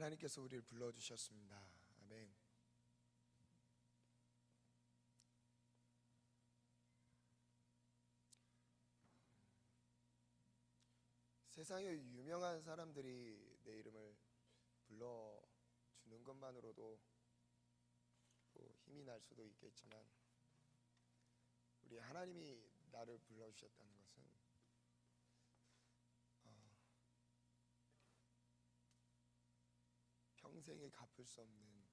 하나님께서 우리를 불러주셨습니다. 아멘. 세상에 유명한 사람들이 내 이름을 불러주는 것만으로도 힘이 날 수도 있겠지만, 우리 하나님이 나를 불러주셨다는 것은 평생에 갚을 수 없는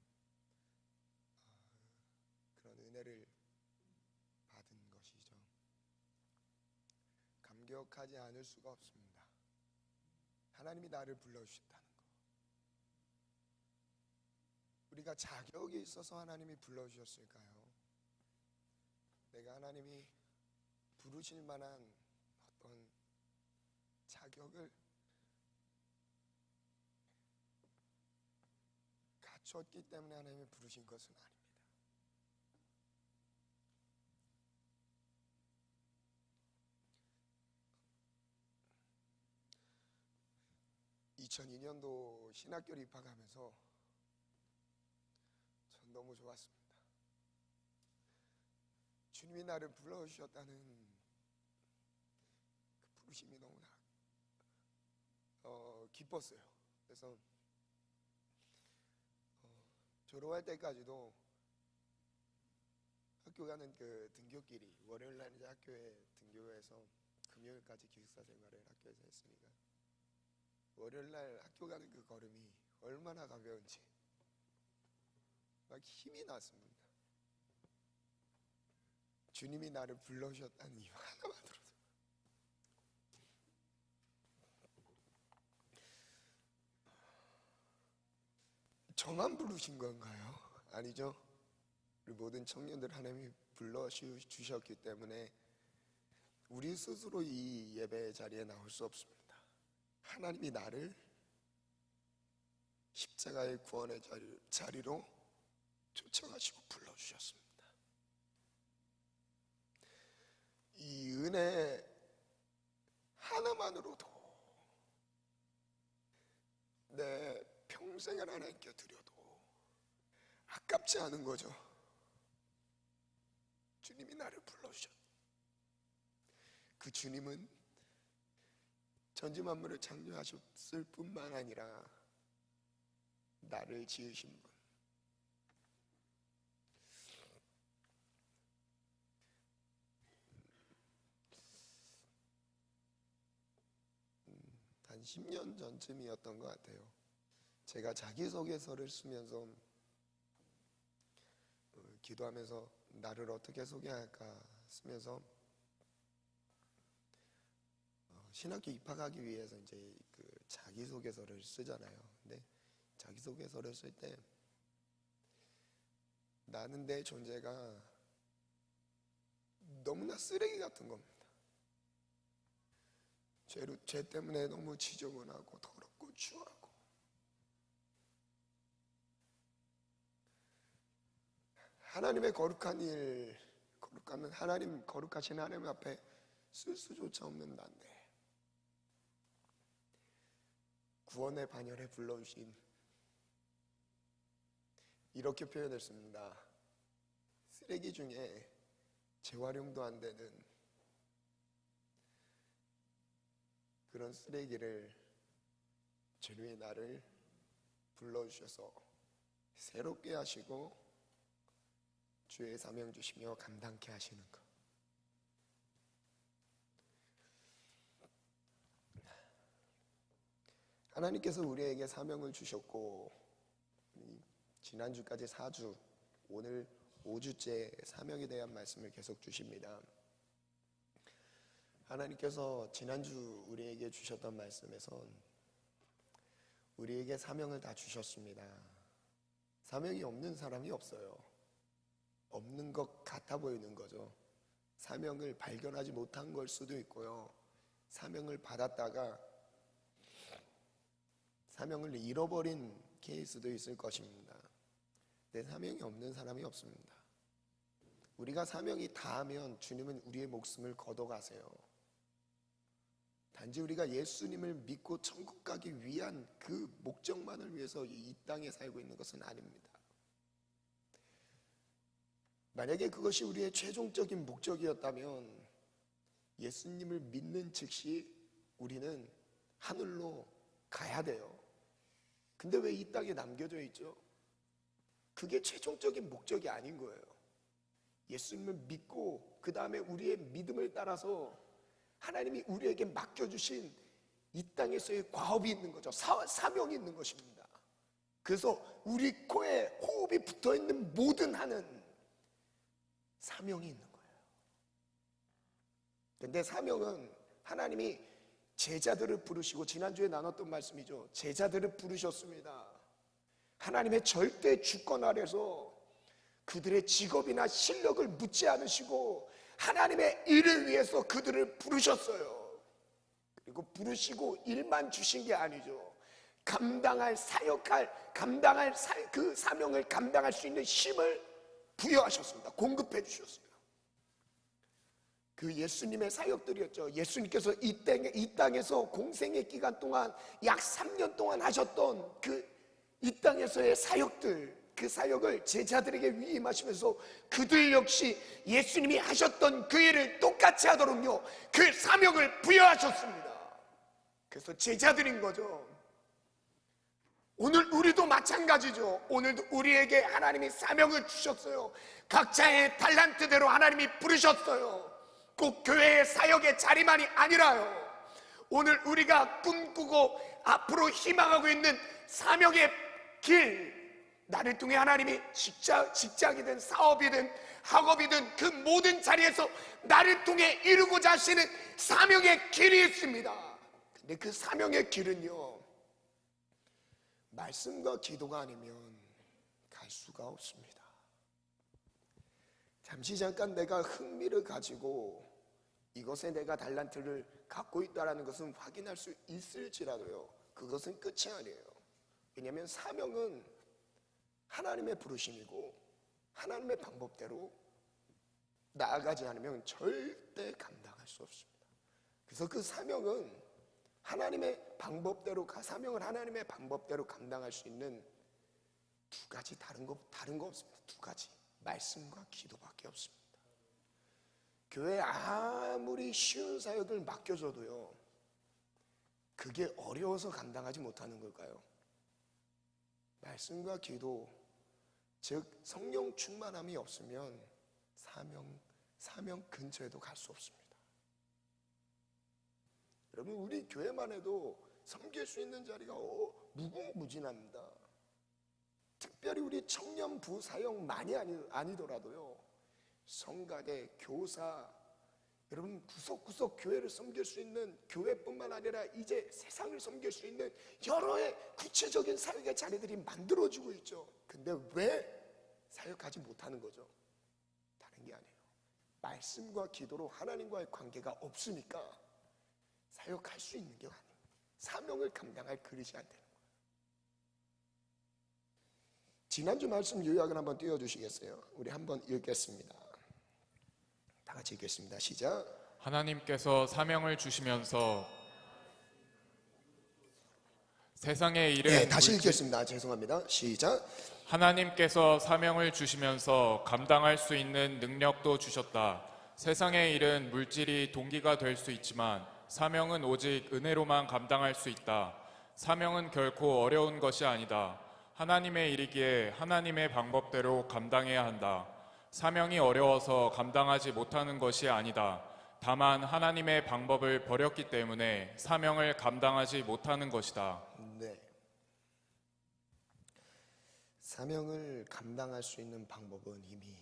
그런 은혜를 받은 것이죠. 감격하지 않을 수가 없습니다. 하나님이 나를 불러주셨다는 것, 우리가 자격이 있어서 하나님이 불러주셨을까요? 내가 하나님이 부르실 만한 어떤 자격을 갖췄기 때문에 하나님이 부르신 것은 아닙니다. 2002년도 신학교를 입학하면서 전 너무 좋았습니다. 주님이 나를 불러주셨다는 그 부르심이 너무나 기뻤어요. 그래서 졸업할 때까지도 학교 가는 그 등교길이, 월요일날 이제 학교에 등교해서 금요일까지 기숙사 생활을 학교에서 했으니까 월요일날 학교 가는 그 걸음이 얼마나 가벼운지 막 힘이 났습니다. 주님이 나를 불러주셨다는 이유 하나만으로도. 저만 부르신 건가요? 아니죠. 우리 모든 청년들 하나님이 불러주셨기 때문에 우리 스스로 이 예배 자리에 나올 수 없습니다. 하나님이 나를 십자가의 구원의 자리로 초청하시고 불러주셨습니다. 이 은혜 하나만으로도 내 평생을 하나님께 드려도 아깝지 않은 거죠. 주님이 나를 불러주셨. 그 주님은 전지만물을 창조하셨을 뿐만 아니라 나를 지으신 분, 한 10년 전쯤이었던 것 같아요. 제가 자기소개서를 쓰면서 기도하면서 나를 어떻게 소개할까 쓰면서 신학교 입학하기 위해서 이제 그 자기소개서를 쓰잖아요. 근데 자기소개서를 쓸 때 나는 내 존재가 너무나 쓰레기 같은 겁니다. 죄 때문에 너무 지저분하고 더럽고 추하고, 하나님의 거룩한 일, 거룩하신 하나님 앞에 쓸 수조차 없는 난데 구원의 반열에 불러주신, 이렇게 표현했습니다. 쓰레기 중에 재활용도 안 되는 그런 쓰레기를 주님이 나를 불러주셔서 새롭게 하시고 주의 사명 주시며 감당케 하시는 것. 하나님께서 우리에게 사명을 주셨고, 지난주까지 4주, 오늘 5주째 사명에 대한 말씀을 계속 주십니다. 하나님께서 지난주 우리에게 주셨던 말씀에선 우리에게 사명을 다 주셨습니다. 사명이 없는 사람이 없어요. 없는 것 같아 보이는 거죠. 사명을 발견하지 못한 걸 수도 있고요, 사명을 받았다가 사명을 잃어버린 케이스도 있을 것입니다. 내 사명이 없는 사람이 없습니다. 우리가 사명이 다하면 주님은 우리의 목숨을 걷어가세요. 단지 우리가 예수님을 믿고 천국 가기 위한 그 목적만을 위해서 이 땅에 살고 있는 것은 아닙니다. 만약에 그것이 우리의 최종적인 목적이었다면 예수님을 믿는 즉시 우리는 하늘로 가야 돼요. 근데 왜 이 땅에 남겨져 있죠? 그게 최종적인 목적이 아닌 거예요. 예수님을 믿고 그 다음에 우리의 믿음을 따라서 하나님이 우리에게 맡겨주신 이 땅에서의 과업이 있는 거죠. 사명이 있는 것입니다. 그래서 우리 코에 호흡이 붙어있는 모든 한은 사명이 있는 거예요. 근데 사명은 하나님이 제자들을 부르시고, 지난주에 나눴던 말씀이죠. 제자들을 부르셨습니다. 하나님의 절대 주권 아래서 그들의 직업이나 실력을 묻지 않으시고 하나님의 일을 위해서 그들을 부르셨어요. 그리고 부르시고 일만 주신 게 아니죠. 감당할 그 사명을 감당할 수 있는 힘을 부여하셨습니다. 공급해 주셨어요. 그 예수님의 사역들이었죠. 예수님께서 이 땅에서 공생의 기간 동안 약 3년 동안 하셨던 이 땅에서의 사역들, 그 사역을 제자들에게 위임하시면서 그들 역시 예수님이 하셨던 그 일을 똑같이 하도록요, 그 사명을 부여하셨습니다. 그래서 제자들인 거죠. 오늘 우리도 마찬가지죠. 오늘도 우리에게 하나님이 사명을 주셨어요. 각자의 달란트대로 하나님이 부르셨어요. 꼭 교회의 사역의 자리만이 아니라요, 오늘 우리가 꿈꾸고 앞으로 희망하고 있는 사명의 길, 나를 통해 하나님이 직장이든 사업이든 학업이든 그 모든 자리에서 나를 통해 이루고자 하시는 사명의 길이 있습니다. 근데 그 사명의 길은요, 말씀과 기도가 아니면 갈 수가 없습니다. 잠깐 내가 흥미를 가지고 이것에 내가 달란트를 갖고 있다는 것은 확인할 수 있을지라도요, 그것은 끝이 아니에요. 왜냐하면 사명은 하나님의 부르심이고 하나님의 방법대로 나아가지 않으면 절대 감당할 수 없습니다. 그래서 그 사명은 하나님의 방법대로, 사명을 하나님의 방법대로 감당할 수 있는 두 가지, 다른 거 없습니다. 두 가지, 말씀과 기도밖에 없습니다. 교회에 아무리 쉬운 사역을 맡겨줘도요, 그게 어려워서 감당하지 못하는 걸까요? 말씀과 기도, 즉 성령 충만함이 없으면 사명 근처에도 갈 수 없습니다. 여러분, 우리 교회만 해도 섬길 수 있는 자리가 무궁무진합니다. 특별히 우리 청년부 사역만이 아니더라도요, 성가대, 교사, 여러분 구석구석 교회를 섬길 수 있는, 교회뿐만 아니라 이제 세상을 섬길 수 있는 여러의 구체적인 사역의 자리들이 만들어지고 있죠. 근데 왜 사역하지 못하는 거죠? 다른 게 아니에요. 말씀과 기도로 하나님과의 관계가 없으니까 사역할 수 있는 게 아니에요. 사명을 감당할 그릇이 안 되는 거예요. 지난주 말씀 요약을 한번 띄워주시겠어요? 우리 한번 읽겠습니다. 다 같이 읽겠습니다. 시작. 하나님께서 사명을 주시면서 세상의 일은 다시 읽겠습니다. 죄송합니다. 시작. 하나님께서 사명을 주시면서 감당할 수 있는 능력도 주셨다. 세상의 일은 물질이 동기가 될 수 있지만 사명은 오직 은혜로만 감당할 수 있다. 사명은 결코 어려운 것이 아니다. 하나님의 일이기에 하나님의 방법대로 감당해야 한다. 사명이 어려워서 감당하지 못하는 것이 아니다. 다만 하나님의 방법을 버렸기 때문에 사명을 감당하지 못하는 것이다. 네. 사명을 감당할 수 있는 방법은 이미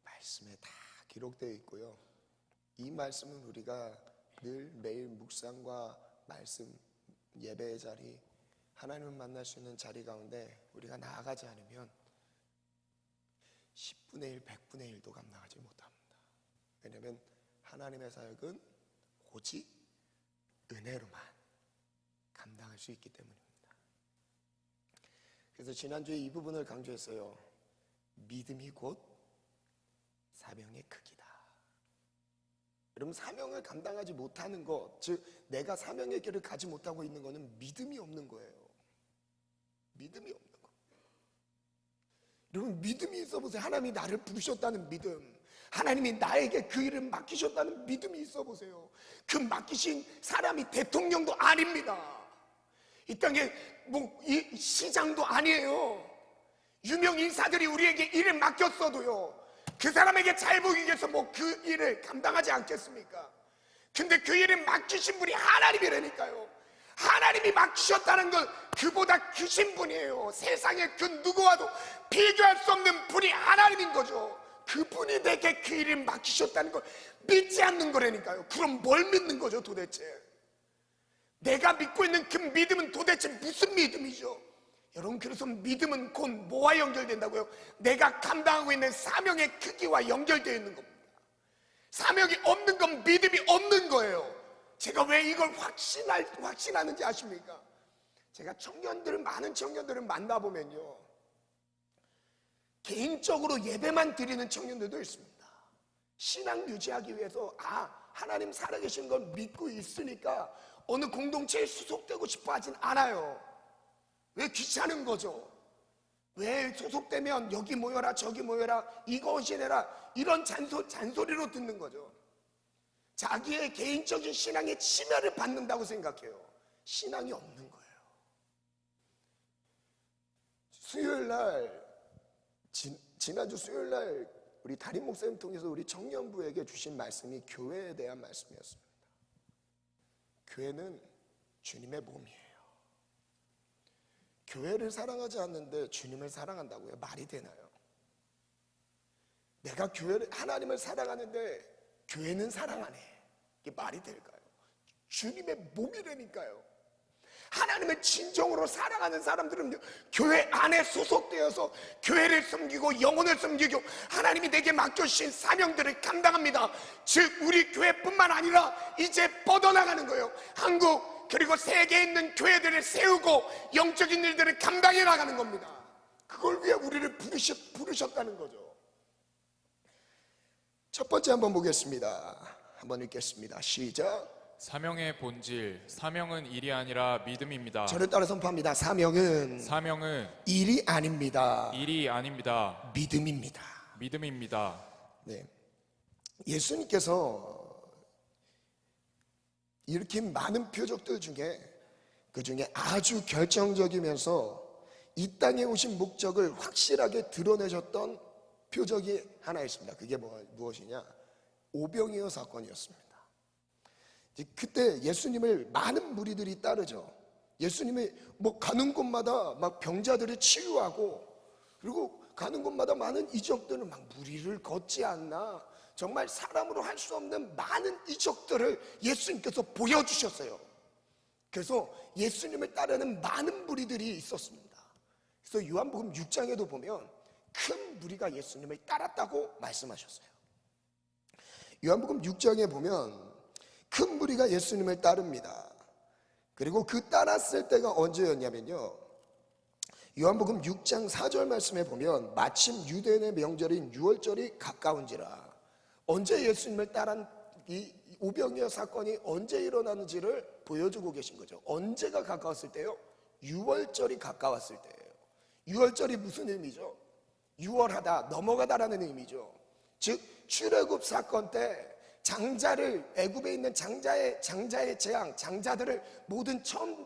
말씀에 다 기록되어 있고요. 이 말씀은 우리가 늘 매일 묵상과 말씀, 예배의 자리, 하나님을 만날 수 있는 자리 가운데 우리가 나아가지 않으면 10분의 1, 100분의 1도 감당하지 못합니다. 왜냐하면 하나님의 사역은 오직 은혜로만 감당할 수 있기 때문입니다. 그래서 지난주에 이 부분을 강조했어요. 믿음이 곧 사명의 크기다. 여러분, 사명을 감당하지 못하는 것, 즉 내가 사명의 길을 가지 못하고 있는 것은 믿음이 없는 거예요. 믿음이 없는 거. 여러분, 믿음이 있어 보세요. 하나님이 나를 부르셨다는 믿음, 하나님이 나에게 그 일을 맡기셨다는 믿음이 있어 보세요. 그 맡기신 사람이 대통령도 아닙니다. 이 땅에 이 시장도 아니에요. 유명 인사들이 우리에게 일을 맡겼어도요, 그 사람에게 잘 보이기 위해서 그 일을 감당하지 않겠습니까? 근데 그 일을 맡기신 분이 하나님이라니까요. 하나님이 맡기셨다는 건 그보다 크신 분이에요. 세상에 그 누구와도 비교할 수 없는 분이 하나님인 거죠. 그분이 내게 그 일을 맡기셨다는 걸 믿지 않는 거라니까요. 그럼 뭘 믿는 거죠 도대체? 내가 믿고 있는 그 믿음은 도대체 무슨 믿음이죠? 여러분, 그래서 믿음은 곧 뭐와 연결된다고요? 내가 감당하고 있는 사명의 크기와 연결되어 있는 겁니다. 사명이 없는 건 믿음이 없는 거예요. 제가 왜 이걸 확신하는지 아십니까? 제가 많은 청년들을 만나보면요, 개인적으로 예배만 드리는 청년들도 있습니다. 신앙 유지하기 위해서 하나님 살아계신 걸 믿고 있으니까 어느 공동체에 소속되고 싶어 하진 않아요. 왜? 귀찮은 거죠. 왜 소속되면 여기 모여라 저기 모여라 이것이 내라 이런 잔소리로 듣는 거죠. 자기의 개인적인 신앙의 침해를 받는다고 생각해요. 신앙이 없는 거예요. 지난주 수요일 날 우리 담임 목사님 통해서 우리 청년부에게 주신 말씀이 교회에 대한 말씀이었습니다. 교회는 주님의 몸이에요. 교회를 사랑하지 않는데 주님을 사랑한다고요? 말이 되나요? 내가 하나님을 사랑하는데 교회는 사랑 안 해. 이게 말이 될까요? 주님의 몸이라니까요. 하나님을 진정으로 사랑하는 사람들은 교회 안에 소속되어서 교회를 섬기고 영혼을 섬기고 하나님이 내게 맡겨주신 사명들을 감당합니다. 즉 우리 교회뿐만 아니라 이제 뻗어나가는 거예요. 한국 그리고 세계에 있는 교회들을 세우고 영적인 일들을 감당해 나가는 겁니다. 그걸 위해 우리를 부르셨다는 거죠. 첫 번째 한번 보겠습니다. 한번 읽겠습니다. 시작. 사명의 본질, 사명은 일이 아니라 믿음입니다. 저를 따라 선포합니다. 사명은 일이 아닙니다. 믿음입니다. 믿음입니다. 네, 예수님께서 일으킨 많은 표적들 중에 그 중에 아주 결정적이면서 이 땅에 오신 목적을 확실하게 드러내셨던 표적이 하나 있습니다. 그게 무엇이냐? 오병이어 사건이었습니다. 그때 예수님을 많은 무리들이 따르죠. 예수님이 가는 곳마다 막 병자들을 치유하고, 그리고 가는 곳마다 많은 이적들을 무리를 걷지 않나, 정말 사람으로 할 수 없는 많은 이적들을 예수님께서 보여주셨어요. 그래서 예수님을 따르는 많은 무리들이 있었습니다. 그래서 요한복음 6장에도 보면 큰 무리가 예수님을 따랐다고 말씀하셨어요. 요한복음 6장에 보면 큰 무리가 예수님을 따릅니다. 그리고 그 따랐을 때가 언제였냐면요, 요한복음 6장 4절 말씀에 보면 마침 유대인의 명절인 유월절이 가까운지라. 언제 예수님을 따른 이 오병이어 사건이 언제 일어나는지를 보여주고 계신 거죠. 언제가 가까웠을 때요? 유월절이 가까웠을 때예요. 유월절이 무슨 의미죠? 유월하다, 넘어가다라는 의미죠. 즉 출애굽 사건 때 장자를, 애굽에 있는 장자의 재앙, 장자들을, 모든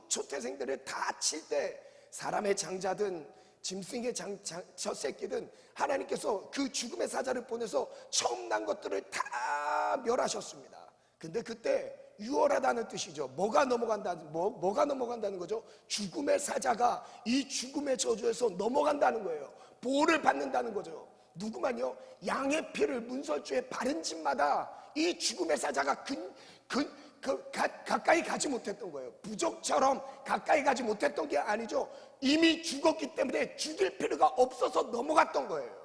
초태생들을 다 칠 때 사람의 장자든 짐승의 첫 새끼든 하나님께서 그 죽음의 사자를 보내서 처음 난 것들을 다 멸하셨습니다. 근데 그때 유월하다는 뜻이죠. 뭐가 넘어간다는 거죠? 죽음의 사자가 이 죽음의 저주에서 넘어간다는 거예요. 보호를 받는다는 거죠. 누구만요? 양의 피를 문설주에 바른 집마다 이 죽음의 사자가 가까이 가지 못했던 거예요. 부족처럼 가까이 가지 못했던 게 아니죠. 이미 죽었기 때문에 죽일 필요가 없어서 넘어갔던 거예요.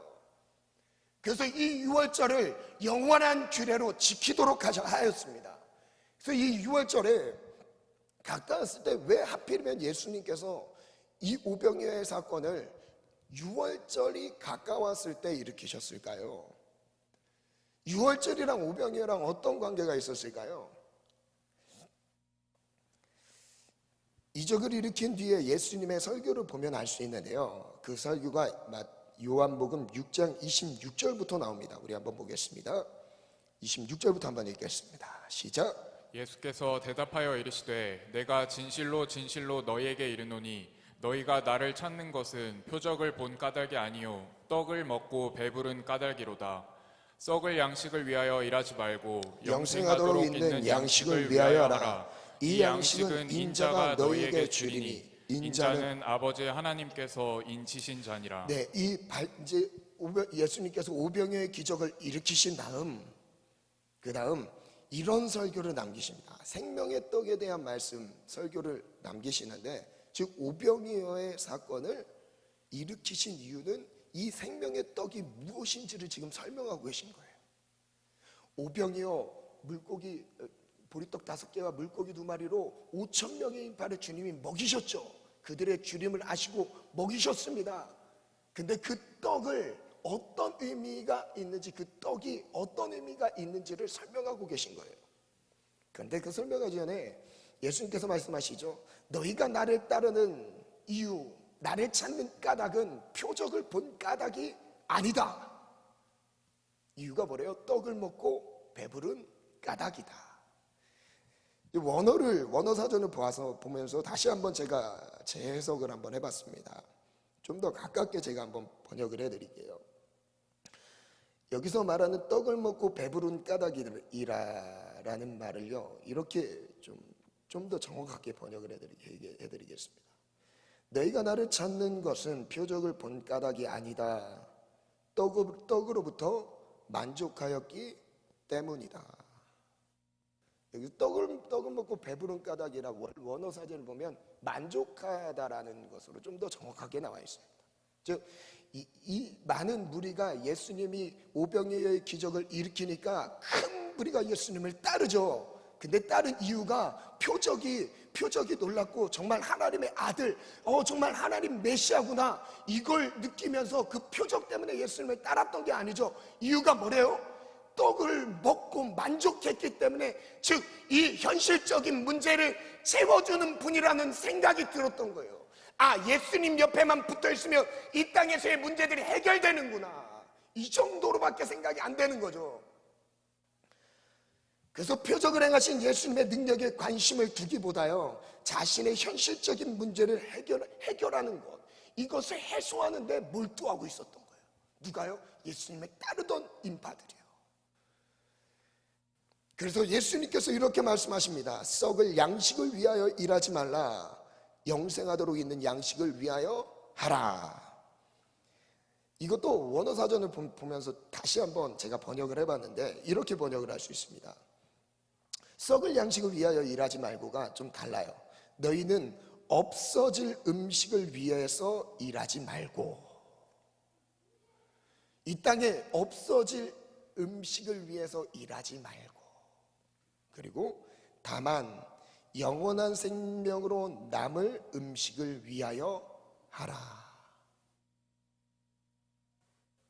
그래서 이 유월절을 영원한 규례로 지키도록 하였습니다. 그래서 이 유월절에 가까웠을 때 왜 하필이면 예수님께서 이 오병이어의 사건을 유월절이 가까웠을 때 일으키셨을까요? 유월절이랑 오병이어랑 어떤 관계가 있었을까요? 이적을 일으킨 뒤에 예수님의 설교를 보면 알 수 있는데요, 그 설교가 요한복음 6장 26절부터 나옵니다. 우리 한번 보겠습니다. 26절부터 한번 읽겠습니다. 시작. 예수께서 대답하여 이르시되 내가 진실로 진실로 너희에게 이르노니 너희가 나를 찾는 것은 표적을 본 까닭이 아니요 떡을 먹고 배부른 까닭이로다. 썩을 양식을 위하여 일하지 말고 영생하도록 있는 양식을 위하여 하라. 이 양식은 인자가 너희에게 주리니 인자는 아버지 하나님께서 인치신 자니라. 네, 이제 예수님께서 오병이어의 기적을 일으키신 다음, 그 다음 이런 설교를 남기십니다. 생명의 떡에 대한 말씀, 설교를 남기시는데, 즉 오병이어의 사건을 일으키신 이유는 이 생명의 떡이 무엇인지를 지금 설명하고 계신 거예요. 오병이어 물고기 보리떡 5개와 물고기 2마리로 5,000명의 인파를 주님이 먹이셨죠. 그들의 주림을 아시고 먹이셨습니다. 근데 그 떡을 어떤 의미가 있는지, 그 떡이 어떤 의미가 있는지를 설명하고 계신 거예요. 그런데 그 설명하기 전에 예수님께서 말씀하시죠. 너희가 나를 따르는 이유, 나를 찾는 까닭은 표적을 본 까닭이 아니다. 이유가 뭐래요? 떡을 먹고 배부른 까닭이다. 원어 사전을 보면서 다시 한번 제가 재해석을 한번 해봤습니다. 좀 더 가깝게 제가 한번 번역을 해드릴게요. 여기서 말하는 떡을 먹고 배부른 까닭이라는 말을요, 이렇게 좀 더 정확하게 번역을 해드리겠습니다. 너희가 나를 찾는 것은 표적을 본 까닭이 아니다. 떡으로부터 만족하였기 때문이다. 여기 떡을 먹고 배부른 까닭이라 원어 사전을 보면 만족하다라는 것으로 좀 더 정확하게 나와 있습니다. 즉, 이 많은 무리가 예수님이 오병이어의 기적을 일으키니까 큰 무리가 예수님을 따르죠. 근데 따른 이유가 표적이 놀랍고 정말 하나님의 아들, 정말 하나님 메시아구나, 이걸 느끼면서 그 표적 때문에 예수님을 따랐던 게 아니죠. 이유가 뭐래요? 떡을 먹고 만족했기 때문에, 즉 이 현실적인 문제를 채워주는 분이라는 생각이 들었던 거예요. 예수님 옆에만 붙어 있으면 이 땅에서의 문제들이 해결되는구나, 이 정도로밖에 생각이 안 되는 거죠. 그래서 표적을 행하신 예수님의 능력에 관심을 두기보다요, 자신의 현실적인 문제를 해결하는 것, 이것을 해소하는 데 몰두하고 있었던 거예요. 누가요? 예수님을 따르던 인파들이요. 그래서 예수님께서 이렇게 말씀하십니다. 썩을 양식을 위하여 일하지 말라. 영생하도록 있는 양식을 위하여 하라. 이것도 원어사전을 보면서 다시 한번 제가 번역을 해봤는데, 이렇게 번역을 할 수 있습니다. 썩을 양식을 위하여 일하지 말고가 좀 달라요. 너희는 없어질 음식을 위해서 일하지 말고, 이 땅에 없어질 음식을 위해서 일하지 말고, 그리고 다만 영원한 생명으로 남을 음식을 위하여 하라.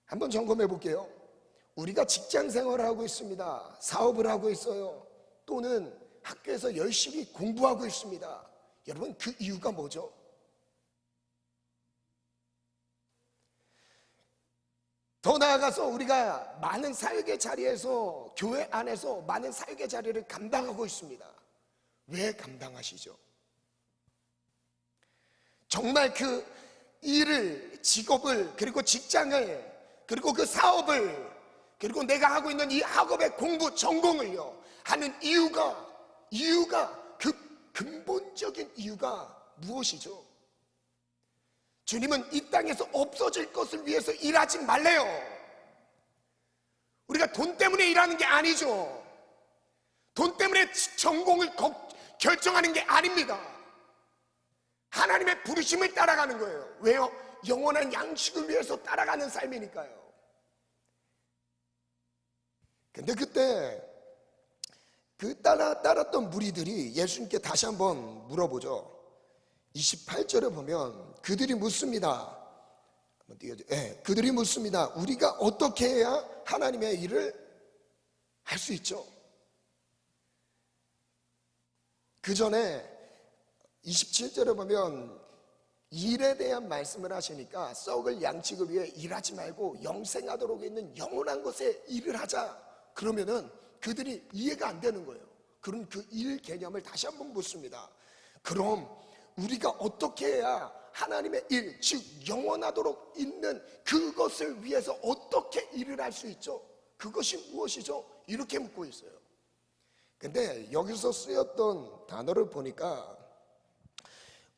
한번 점검해 볼게요. 우리가 직장 생활을 하고 있습니다. 사업을 하고 있어요. 또는 학교에서 열심히 공부하고 있습니다. 여러분, 그 이유가 뭐죠? 더 나아가서 우리가 많은 사역의 자리에서, 교회 안에서 많은 사역의 자리를 감당하고 있습니다. 왜 감당하시죠? 정말 그 일을, 직업을, 그리고 직장을, 그리고 그 사업을, 그리고 내가 하고 있는 이 학업의 공부, 전공을요 하는 이유가 그 근본적인 이유가 무엇이죠? 주님은 이 땅에서 없어질 것을 위해서 일하지 말래요. 우리가 돈 때문에 일하는 게 아니죠. 돈 때문에 전공을 결정하는 게 아닙니다. 하나님의 부르심을 따라가는 거예요. 왜요? 영원한 양식을 위해서 따라가는 삶이니까요. 근데 그때 따랐던 무리들이 예수님께 다시 한번 물어보죠. 28절에 보면 그들이 묻습니다. 한번 띄워줘. 그들이 묻습니다. 우리가 어떻게 해야 하나님의 일을 할 수 있죠. 그 전에 27절에 보면 일에 대한 말씀을 하시니까 썩을 양식을 위해 일하지 말고 영생하도록 있는 영원한 것에 일을 하자. 그러면은 그들이 이해가 안 되는 거예요. 그럼 그 일 개념을 다시 한번 묻습니다. 그럼 우리가 어떻게 해야 하나님의 일, 즉 영원하도록 있는 그것을 위해서 어떻게 일을 할 수 있죠? 그것이 무엇이죠? 이렇게 묻고 있어요. 근데 여기서 쓰였던 단어를 보니까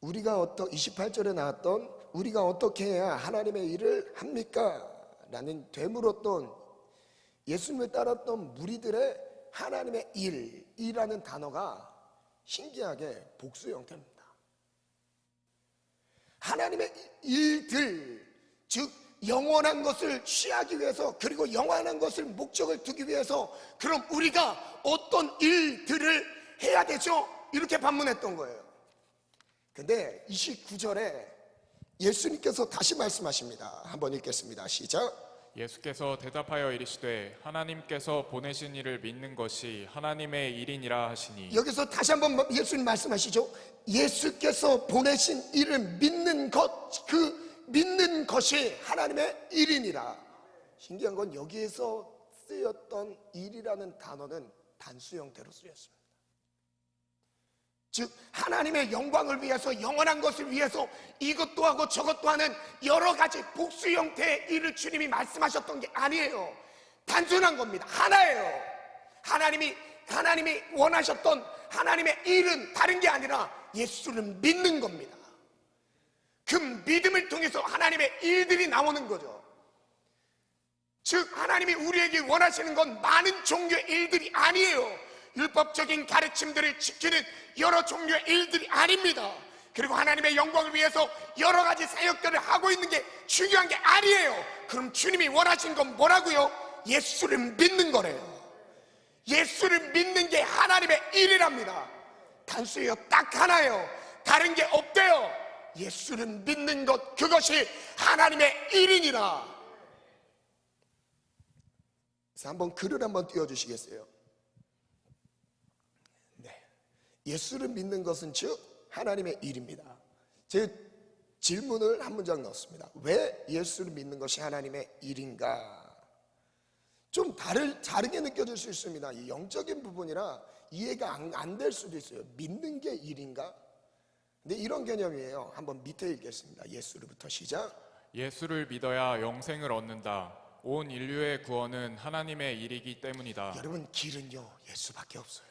우리가 28절에 나왔던 우리가 어떻게 해야 하나님의 일을 합니까? 라는 되물었던 예수님을 따랐던 무리들의 하나님의 일이라는 단어가 신기하게 복수 형태입니다. 하나님의 일들, 즉 영원한 것을 취하기 위해서, 그리고 영원한 것을 목적을 두기 위해서 그럼 우리가 어떤 일들을 해야 되죠? 이렇게 반문했던 거예요. 근데 29절에 예수님께서 다시 말씀하십니다. 한번 읽겠습니다. 시작. 예수께서 대답하여 이르시되 하나님께서 보내신 이를 믿는 것이 하나님의 일이니라 하시니. 여기서 다시 한번 예수님 말씀하시죠. 예수께서 보내신 이를 믿는 것, 그 믿는 것이 하나님의 일이니라. 신기한 건 여기에서 쓰였던 일이라는 단어는 단수 형태로 쓰였습니다. 즉 하나님의 영광을 위해서, 영원한 것을 위해서 이것도 하고 저것도 하는 여러 가지 복수 형태의 일을 주님이 말씀하셨던 게 아니에요. 단순한 겁니다. 하나예요. 하나님이 원하셨던 하나님의 일은 다른 게 아니라 예수를 믿는 겁니다. 그 믿음을 통해서 하나님의 일들이 나오는 거죠. 즉 하나님이 우리에게 원하시는 건 많은 종류의 일들이 아니에요. 율법적인 가르침들을 지키는 여러 종류의 일들이 아닙니다. 그리고 하나님의 영광을 위해서 여러 가지 사역들을 하고 있는 게 중요한 게 아니에요. 그럼 주님이 원하신 건 뭐라고요? 예수를 믿는 거래요. 예수를 믿는 게 하나님의 일이랍니다. 단수예요. 딱 하나예요. 다른 게 없대요. 예수를 믿는 것, 그것이 하나님의 일이니라. 그래서 한번 글을 한번 띄워주시겠어요? 예수를 믿는 것은 즉 하나님의 일입니다. 제 질문을 한 문장 넣었습니다. 왜 예수를 믿는 것이 하나님의 일인가? 좀 다르게 느껴질 수 있습니다. 이 영적인 부분이라 이해가 안 될 수도 있어요. 믿는 게 일인가? 근데 이런 개념이에요. 한번 밑에 읽겠습니다. 예수로부터 시작. 예수를 믿어야 영생을 얻는다. 온 인류의 구원은 하나님의 일이기 때문이다. 여러분, 길은요 예수밖에 없어요.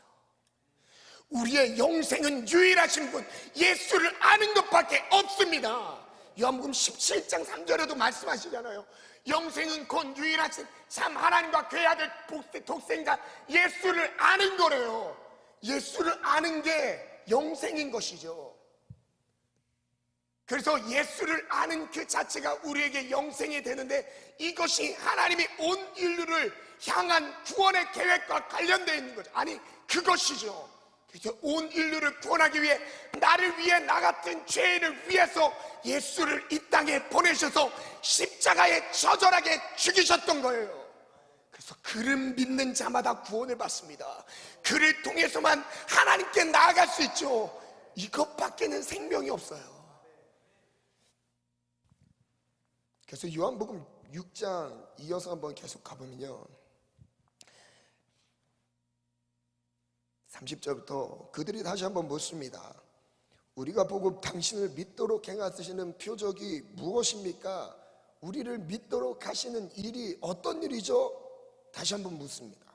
우리의 영생은 유일하신 분 예수를 아는 것밖에 없습니다. 요한복음 17장 3절에도 말씀하시잖아요. 영생은 곧 유일하신 참 하나님과 그의 아들 독생자 예수를 아는 거래요. 예수를 아는 게 영생인 것이죠. 그래서 예수를 아는 그 자체가 우리에게 영생이 되는데, 이것이 하나님이 온 인류를 향한 구원의 계획과 관련되어 있는 거죠. 아니, 그것이죠. 그래서 온 인류를 구원하기 위해, 나를 위해, 나 같은 죄인을 위해서 예수를 이 땅에 보내셔서 십자가에 처절하게 죽이셨던 거예요. 그래서 그를 믿는 자마다 구원을 받습니다. 그를 통해서만 하나님께 나아갈 수 있죠. 이것밖에는 생명이 없어요. 그래서 요한복음 6장 이어서 한번 계속 가보면요, 30절부터 그들이 다시 한번 묻습니다. 우리가 보고 당신을 믿도록 행하시는 표적이 무엇입니까? 우리를 믿도록 하시는 일이 어떤 일이죠? 다시 한번 묻습니다.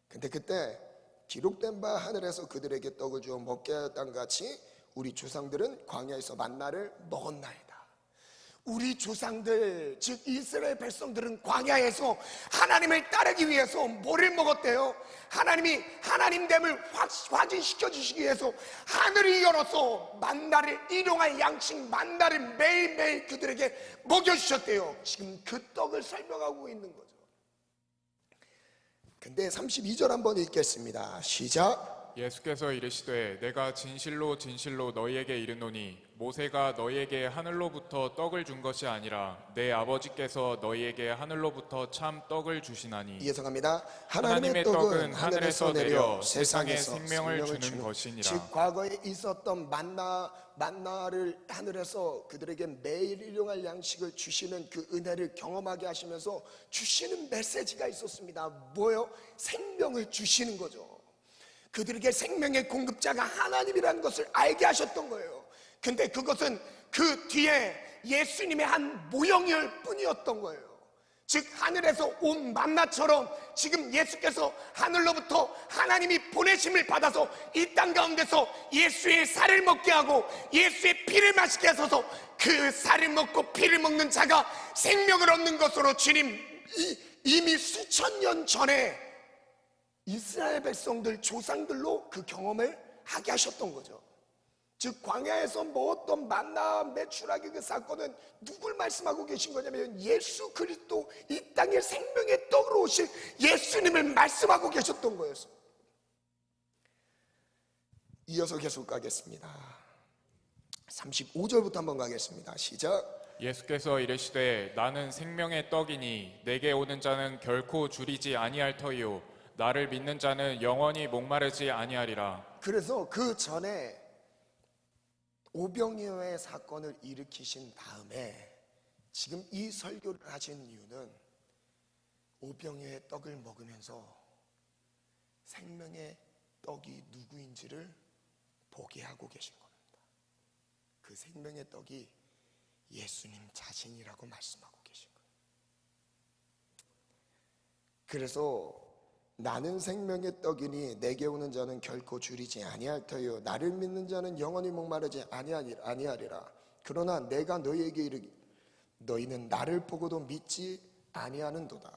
근데 그때 기록된 바 하늘에서 그들에게 떡을 주어 먹게 하였던 같이 우리 조상들은 광야에서 만나를 먹었나이다. 우리 조상들, 즉 이스라엘 백성들은 광야에서 하나님을 따르기 위해서 뭐를 먹었대요? 하나님이 하나님됨을 확인시켜 주시기 위해서 하늘이 열어서 만나를, 일용할 양식 만나를 매일매일 그들에게 먹여주셨대요. 지금 그 떡을 설명하고 있는 거죠. 근데 32절 한번 읽겠습니다. 시작. 예수께서 이르시되 내가 진실로 진실로 너희에게 이르노니 모세가 너희에게 하늘로부터 떡을 준 것이 아니라 내 아버지께서 너희에게 하늘로부터 참 떡을 주시나니 이어서 갑니다. 하나님의 떡은 하늘에서 내려 세상에 생명을 주는 것이니라. 즉 과거에 있었던 만나를 하늘에서 그들에게 매일 일용할 양식을 주시는 그 은혜를 경험하게 하시면서 주시는 메시지가 있었습니다. 뭐요? 생명을 주시는 거죠. 그들에게 생명의 공급자가 하나님이라는 것을 알게 하셨던 거예요. 근데 그것은 그 뒤에 예수님의 한 모형일 뿐이었던 거예요. 즉 하늘에서 온 만나처럼 지금 예수께서 하늘로부터 하나님이 보내심을 받아서 이 땅 가운데서 예수의 살을 먹게 하고 예수의 피를 마시게 하소서. 그 살을 먹고 피를 먹는 자가 생명을 얻는 것으로 주님 이미 수천 년 전에 이스라엘 백성들 조상들로 그 경험을 하게 하셨던 거죠. 즉 광야에서 먹었던 만나 메추라기 그 사건은 누굴 말씀하고 계신 거냐면 예수 그리스도 이 땅에 생명의 떡으로 오실 예수님을 말씀하고 계셨던 거였어요. 이어서 계속 가겠습니다. 35절부터 한번 가겠습니다. 시작. 예수께서 이르시되 나는 생명의 떡이니 내게 오는 자는 결코 줄이지 아니할 터이요 나를 믿는 자는 영원히 목마르지 아니하리라. 그래서 그 전에 오병이어의 사건을 일으키신 다음에 지금 이 설교를 하신 이유는 오병이어의 떡을 먹으면서 생명의 떡이 누구인지를 보게 하고 계신 겁니다. 그 생명의 떡이 예수님 자신이라고 말씀하고 계신 거예요. 그래서 나는 생명의 떡이니 내게 오는 자는 결코 줄이지 아니할 터요 나를 믿는 자는 영원히 목마르지 아니하리라. 그러나 내가 너희에게 이르기 너희는 나를 보고도 믿지 아니하는도다.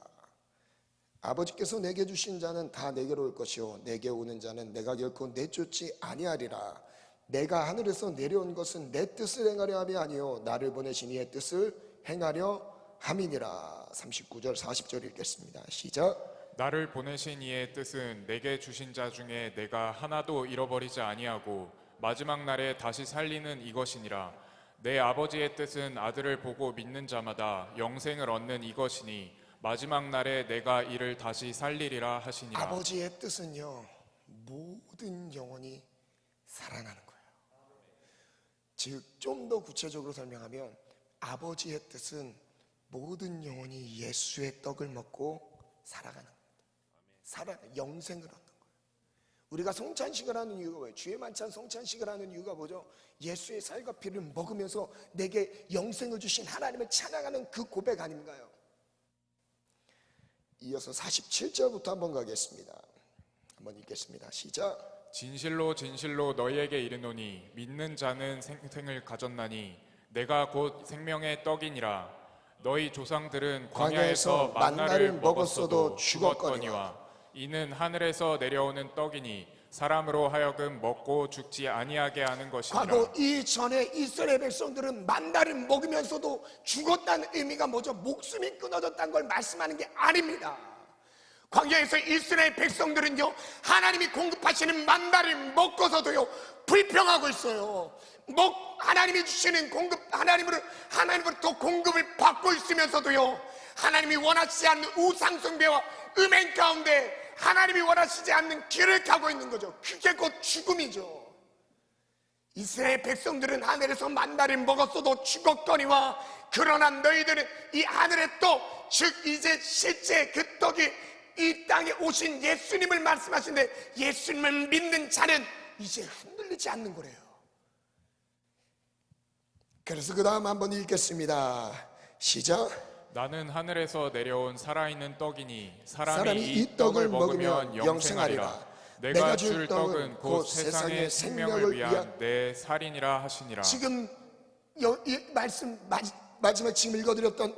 아버지께서 내게 주신 자는 다 내게로 올 것이요 내게 오는 자는 내가 결코 내쫓지 아니하리라. 내가 하늘에서 내려온 것은 내 뜻을 행하려 함이 아니요 나를 보내신 이의 뜻을 행하려 함이니라. 39절 40절 읽겠습니다. 시작. 나를 보내신 이의 뜻은 내게 주신 자 중에 내가 하나도 잃어버리지 아니하고 마지막 날에 다시 살리는 이것이니라. 내 아버지의 뜻은 아들을 보고 믿는 자마다 영생을 얻는 이것이니 마지막 날에 내가 이를 다시 살리리라 하시니라. 아버지의 뜻은요 모든 영혼이 살아나는 거예요. 즉 좀 더 구체적으로 설명하면 아버지의 뜻은 모든 영혼이 예수의 떡을 먹고 살아가는 거예요. 영생을 얻는 거예요. 우리가 성찬식을 하는 이유가 뭐예요? 주의 만찬 성찬식을 하는 이유가 뭐죠? 예수의 살과 피를 먹으면서 내게 영생을 주신 하나님을 찬양하는 그 고백 아닌가요? 이어서 47절부터 한번 가겠습니다. 한번 읽겠습니다. 시작. 진실로 진실로 너희에게 이르노니 믿는 자는 생을 가졌나니 내가 곧 생명의 떡이니라. 너희 조상들은 광야에서 만나를 먹었어도 죽었거니와 이는 하늘에서 내려오는 떡이니 사람으로 하여금 먹고 죽지 아니하게 하는 것이니라. 과거 이전에 이스라엘 백성들은 만나를 먹으면서도 죽었다는 의미가 뭐죠? 목숨이 끊어졌다는 걸 말씀하는 게 아닙니다. 광야에서 이스라엘 백성들은요 하나님이 공급하시는 만나를 먹고서도요 불평하고 있어요. 하나님이 주시는 공급 하나님으로부터 공급을 받고 있으면서도요 하나님이 원하시지 않는 우상숭배와 음행 가운데 하나님이 원하시지 않는 길을 가고 있는 거죠. 그게 곧 죽음이죠. 이스라엘 백성들은 하늘에서 만나를 먹었어도 죽었거니와 그러나 너희들은 이 하늘의 떡, 즉 이제 실제 그 떡이 이 땅에 오신 예수님을 말씀하시는데 예수님을 믿는 자는 이제 흔들리지 않는 거래요. 그래서 그 다음 한번 읽겠습니다. 시작. 나는 하늘에서 내려온 살아있는 떡이니 사람이 이 떡을 먹으면 영생하리라. 내가 줄 떡은 곧 세상의 생명을 위한 내 살이니라 하시니라. 지금 이 말씀 마지막 지금 읽어드렸던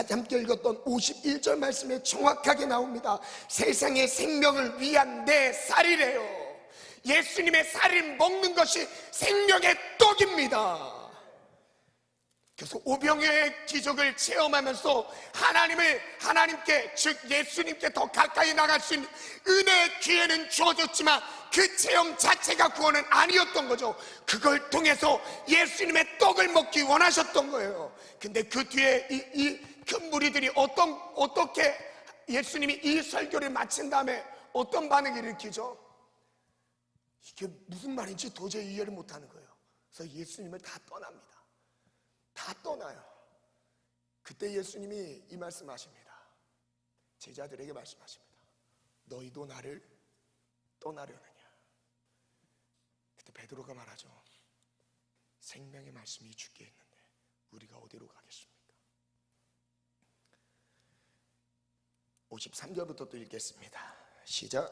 함께 읽었던 51절 말씀에 정확하게 나옵니다. 세상의 생명을 위한 내 살이래요. 예수님의 살을 먹는 것이 생명의 떡입니다. 그래서 오병이어의 기적을 체험하면서 하나님께 즉 예수님께 더 가까이 나갈 수 있는 은혜의 기회는 주어졌지만 그 체험 자체가 구원은 아니었던 거죠. 그걸 통해서 예수님의 떡을 먹기 원하셨던 거예요. 근데 그 뒤에 그 무리들이 어떻게 예수님이 이 설교를 마친 다음에 어떤 반응을 일으키죠? 이게 무슨 말인지 도저히 이해를 못하는 거예요. 그래서 예수님을 다 떠납니다. 다 떠나요. 그때 예수님이 이 말씀하십니다. 제자들에게 말씀하십니다. 너희도 나를 떠나려느냐? 그때 베드로가 말하죠. 생명의 말씀이 주께 있는데 우리가 어디로 가겠습니까? 53절부터 또 읽겠습니다. 시작.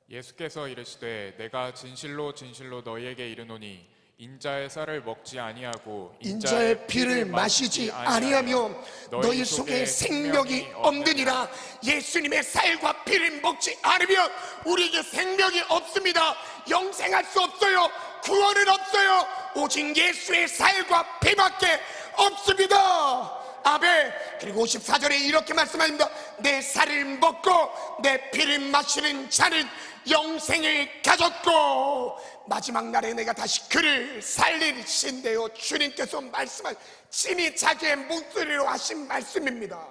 예수께서 이르시되 내가 진실로 진실로 너희에게 이르노니 인자의 쌀을 먹지 아니하고 인자의 피를 마시지 아니하며 너희 속에 생명이 없느니라. 예수님의 쌀과 피를 먹지 않으면 우리에게 생명이 없습니다. 영생할 수 없어요. 구원은 없어요. 오직 예수의 쌀과 피밖에 없습니다. 아멘. 그리고 54절에 이렇게 말씀합니다. 내 쌀을 먹고 내 피를 마시는 자는 영생을 가졌고 마지막 날에 내가 다시 그를 살리신대요. 주님께서 말씀한 친히 자기의 목소리로 하신 말씀입니다.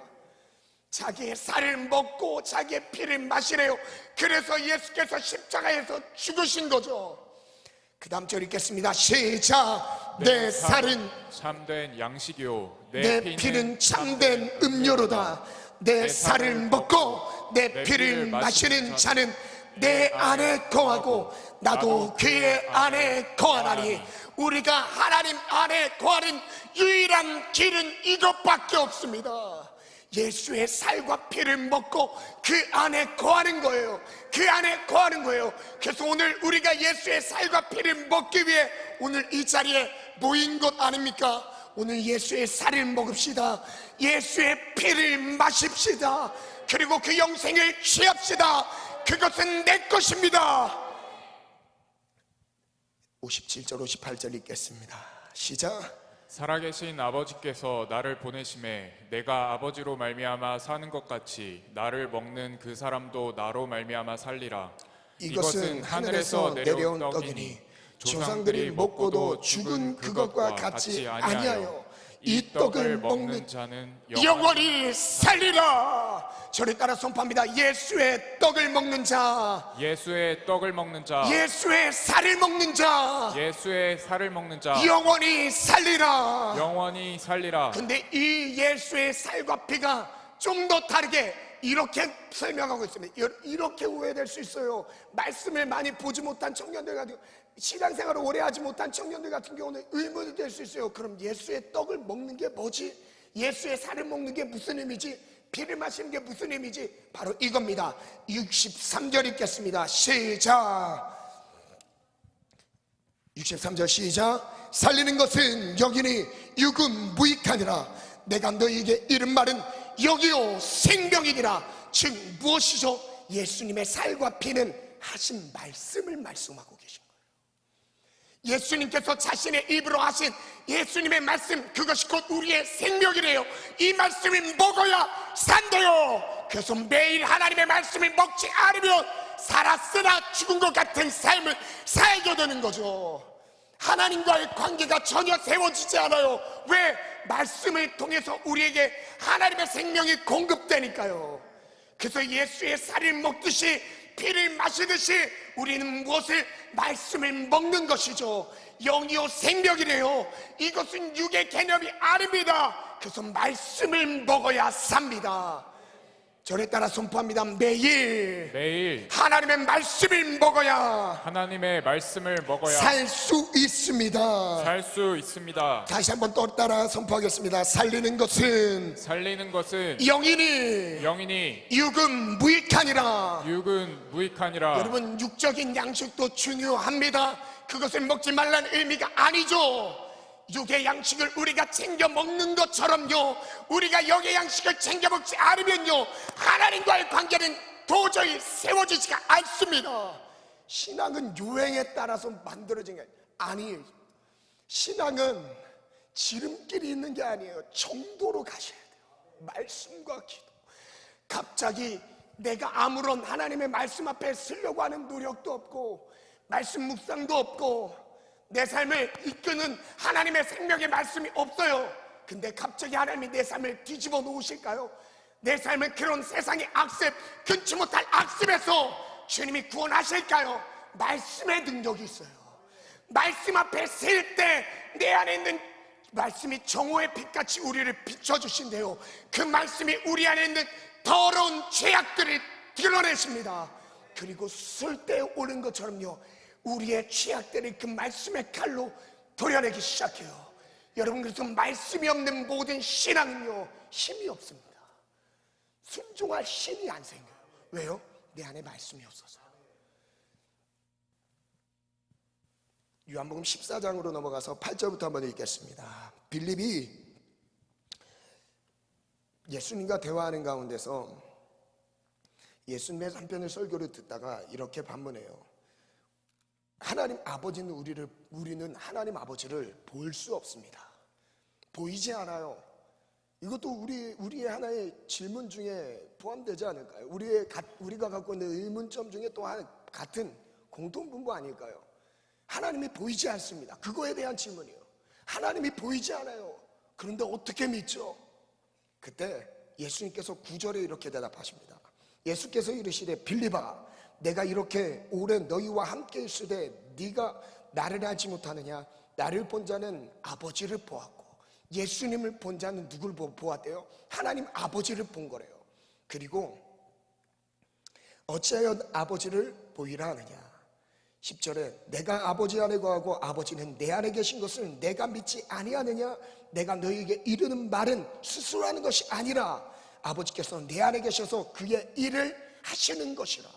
자기의 쌀을 먹고 자기의 피를 마시래요. 그래서 예수께서 십자가에서 죽으신 거죠. 그 다음 절 읽겠습니다. 시작. 내 쌀은 참된 양식이요 내 피는 참된 음료로다. 내 쌀을 먹고 내 피를 마시는 자는 내 안에 거하고 나도 그의 안에 거하나니. 우리가 하나님 안에 거하는 유일한 길은 이것밖에 없습니다. 예수의 쌀과 피를 먹고 그 안에 거하는 거예요. 그 안에 거하는 거예요. 그래서 오늘 우리가 예수의 쌀과 피를 먹기 위해 오늘 이 자리에 모인 것 아닙니까? 오늘 예수의 쌀을 먹읍시다. 예수의 피를 마십시다. 그리고 그 영생을 취합시다. 그것은 내 것입니다. 57절 58절 읽겠습니다. 시작. 살아계신 아버지께서 나를 보내심에 내가 아버지로 말미암아 사는 것 같이 나를 먹는 그 사람도 나로 말미암아 살리라. 이것은 하늘에서 내려온 떡이니 조상들이 먹고도 죽은 그것과 같이 아니하여 이 떡을 먹는 자는 영원히 살리라. 저를 따라 선포합니다. 예수의 떡을 먹는 자, 예수의 떡을 먹는 자, 예수의 살을 먹는 자, 예수의 살을 먹는 자 영원히 살리라. 영원히 살리라. 근데 이 예수의 살과 피가 좀 더 다르게 이렇게 설명하고 있습니다. 이렇게 오해될 수 있어요. 말씀을 많이 보지 못한 청년들 같은 경우, 신앙생활을 오래 하지 못한 청년들 같은 경우는 의문이 될 수 있어요. 그럼 예수의 떡을 먹는 게 뭐지? 예수의 살을 먹는 게 무슨 의미지? 피를 마시는 게 무슨 의미지? 바로 이겁니다. 63절 읽겠습니다. 시작. 63절 시작. 살리는 것은 여기니 육은 무익하니라. 내가 너희에게 이른 말은 여기요 생명이니라. 즉 무엇이죠? 예수님의 살과 피는 하신 말씀을 말씀하고 계신 거예요. 예수님께서 자신의 입으로 하신 예수님의 말씀, 그것이 곧 우리의 생명이래요. 이 말씀을 먹어야 산대요. 그래서 매일 하나님의 말씀을 먹지 않으면 살았으나 죽은 것 같은 삶을 살게 되는 거죠. 하나님과의 관계가 전혀 세워지지 않아요. 왜? 말씀을 통해서 우리에게 하나님의 생명이 공급되니까요. 그래서 예수의 살을 먹듯이 피를 마시듯이 우리는 무엇을? 말씀을 먹는 것이죠. 영이요 생명이래요. 이것은 육의 개념이 아닙니다. 그래서 말씀을 먹어야 삽니다. 저를 따라 선포합니다. 매일 하나님의 말씀을 먹어야 하나님의 말씀을 먹어야 살 수 있습니다. 살 수 있습니다. 다시 한번 또 따라 선포하겠습니다. 살리는 것은 영이니 육은 무익하니라. 육은 무익하니라. 여러분, 육적인 양식도 중요합니다. 그것을 먹지 말라는 의미가 아니죠. 육의 양식을 우리가 챙겨 먹는 것처럼요, 우리가 영의 양식을 챙겨 먹지 않으면요, 하나님과의 관계는 도저히 세워지지가 않습니다. 신앙은 유행에 따라서 만들어진 게 아니에요. 신앙은 지름길이 있는 게 아니에요. 정도로 가셔야 돼요. 말씀과 기도. 갑자기 내가 아무런 하나님의 말씀 앞에 서려고 하는 노력도 없고 말씀 묵상도 없고 내 삶을 이끄는 하나님의 생명의 말씀이 없어요. 근데 갑자기 하나님이 내 삶을 뒤집어 놓으실까요? 내 삶을 그런 세상의 악습, 끊지 못할 악습에서 주님이 구원하실까요? 말씀의 능력이 있어요. 말씀 앞에 설 때 내 안에 있는 말씀이 정오의 빛같이 우리를 비춰주신대요. 그 말씀이 우리 안에 있는 더러운 죄악들을 드러내십니다. 그리고 술 때 오는 것처럼요, 우리의 죄악들을 그 말씀의 칼로 도려내기 시작해요. 여러분, 그래서 말씀이 없는 모든 신앙은요, 힘이 없습니다. 순종할 힘이 안 생겨요. 왜요? 내 안에 말씀이 없어서요. 요한복음 14장으로 넘어가서 8절부터 한번 읽겠습니다. 빌립이 예수님과 대화하는 가운데서 예수님의 한편의 설교를 듣다가 이렇게 반문해요. 하나님 아버지는 우리는 하나님 아버지를 볼 수 없습니다. 보이지 않아요. 이것도 우리의 하나의 질문 중에 포함되지 않을까요? 우리가 갖고 있는 의문점 중에 또 같은 공통분모 아닐까요? 하나님이 보이지 않습니다. 그거에 대한 질문이에요. 하나님이 보이지 않아요. 그런데 어떻게 믿죠? 그때 예수님께서 9절에 이렇게 대답하십니다. 예수께서 이르시되 빌립아, 내가 이렇게 오래 너희와 함께 있을 때 네가 나를 알지 못하느냐? 나를 본 자는 아버지를 보았고, 예수님을 본 자는 누굴 보았대요? 하나님 아버지를 본 거래요. 그리고 어찌하여 아버지를 보이라 하느냐? 10절에 내가 아버지 안에 거하고 아버지는 내 안에 계신 것을 내가 믿지 아니하느냐? 내가 너희에게 이르는 말은 스스로 하는 것이 아니라 아버지께서 내 안에 계셔서 그의 일을 하시는 것이라.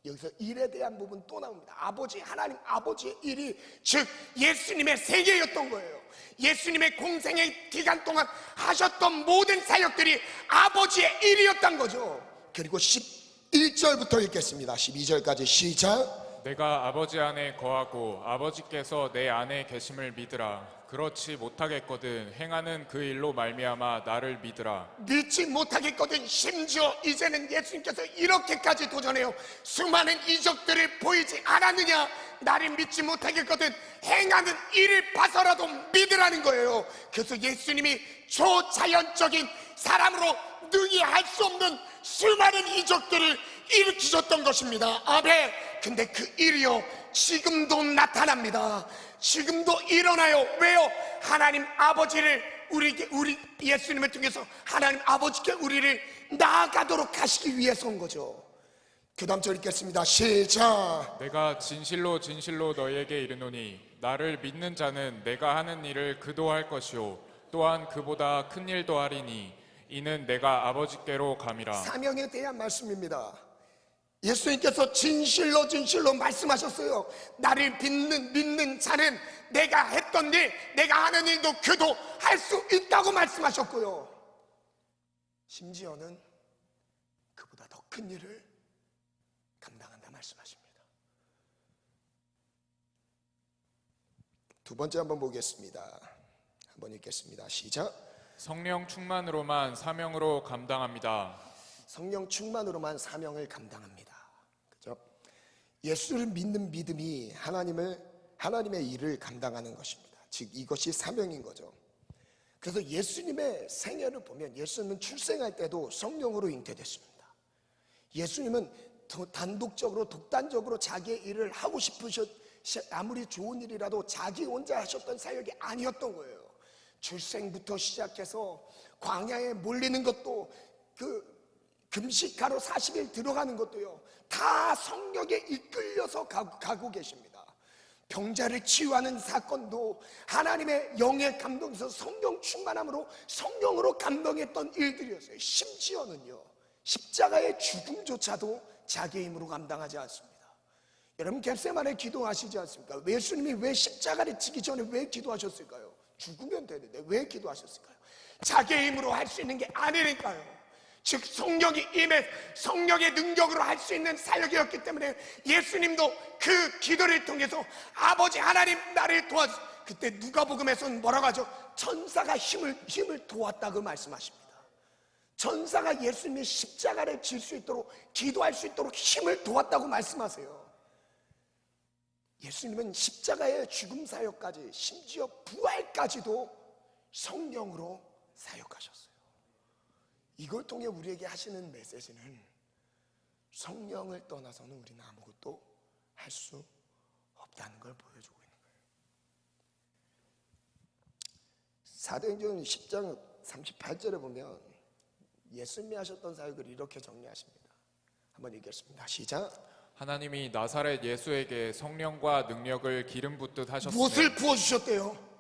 여기서 일에 대한 부분 또 나옵니다. 하나님 아버지의 일이 즉 예수님의 세계였던 거예요. 예수님의 공생의 기간 동안 하셨던 모든 사역들이 아버지의 일이었던 거죠. 그리고 11절부터 읽겠습니다. 12절까지 시작. 내가 아버지 안에 거하고 아버지께서 내 안에 계심을 믿으라. 그렇지 못하겠거든 행하는 그 일로 말미암아 나를 믿으라. 믿지 못하겠거든. 심지어 이제는 예수님께서 이렇게까지 도전해요. 수많은 이적들을 보이지 않았느냐? 나를 믿지 못하겠거든 행하는 일을 봐서라도 믿으라는 거예요. 그래서 예수님이 초자연적인 사람으로 능히 할 수 없는 수많은 이적들을 일으키셨던 것입니다. 아멘. 근데 그 일이요 지금도 나타납니다. 지금도 일어나요. 왜요? 하나님 아버지를 우리 예수님을 통해서 하나님 아버지께 우리를 나아가도록 하시기 위해서인 거죠. 그 다음 절 읽겠습니다. 시작. 내가 진실로 진실로 너희에게 이르노니 나를 믿는 자는 내가 하는 일을 그도 할 것이요 또한 그보다 큰 일도 하리니 이는 내가 아버지께로 감이라. 사명에 대한 말씀입니다. 예수님께서 진실로 진실로 말씀하셨어요. 나를 믿는 자는 내가 했던 일, 내가 하는 일도 그도 할 수 있다고 말씀하셨고요. 심지어는 그보다 더 큰 일을 감당한다 말씀하십니다. 두 번째 한번 보겠습니다. 한번 읽겠습니다. 시작. 성령 충만으로만 사명으로 감당합니다. 성령 충만으로만 사명을 감당합니다. 그죠? 예수를 믿는 믿음이 하나님의 일을 감당하는 것입니다. 즉 이것이 사명인 거죠. 그래서 예수님의 생애를 보면 예수님은 출생할 때도 성령으로 잉태됐습니다. 예수님은 단독적으로 독단적으로 자기의 일을 하고 아무리 좋은 일이라도 자기 혼자 하셨던 사역이 아니었던 거예요. 출생부터 시작해서 광야에 몰리는 것도 금식하러 40일 들어가는 것도요 다 성령에 이끌려서 가고 계십니다. 병자를 치유하는 사건도 하나님의 영의 감동에서 성령 충만함으로 성령으로 감동했던 일들이었어요. 심지어는요 십자가의 죽음조차도 자기의 힘으로 감당하지 않습니다. 여러분 겟세마네 기도하시지 않습니까? 예수님이 왜 십자가를 지기 전에 왜 기도하셨을까요? 죽으면 되는데 왜 기도하셨을까요? 자기의 힘으로 할 수 있는 게 아니니까요. 즉 성령이 임해 성령의 능력으로 할 수 있는 사역이었기 때문에 예수님도 그 기도를 통해서 아버지 하나님 나를 도와주세요. 그때 누가복음에서는 뭐라고 하죠? 천사가 힘을 도왔다고 말씀하십니다. 천사가 예수님이 십자가를 질 수 있도록, 기도할 수 있도록 힘을 도왔다고 말씀하세요. 예수님은 십자가의 죽음 사역까지, 심지어 부활까지도 성령으로 사역하셨어요. 이걸 통해 우리에게 하시는 메시지는 성령을 떠나서는 우리는 아무것도 할 수 없다는 걸 보여주고 있는 거예요. 사도행전 10장 38절에 보면 예수님이 하셨던 사역을 이렇게 정리하십니다. 한번 읽겠습니다. 시작. 하나님이 나사렛 예수에게 성령과 능력을 기름 붓듯 하셨으며 무엇을 부어주셨대요?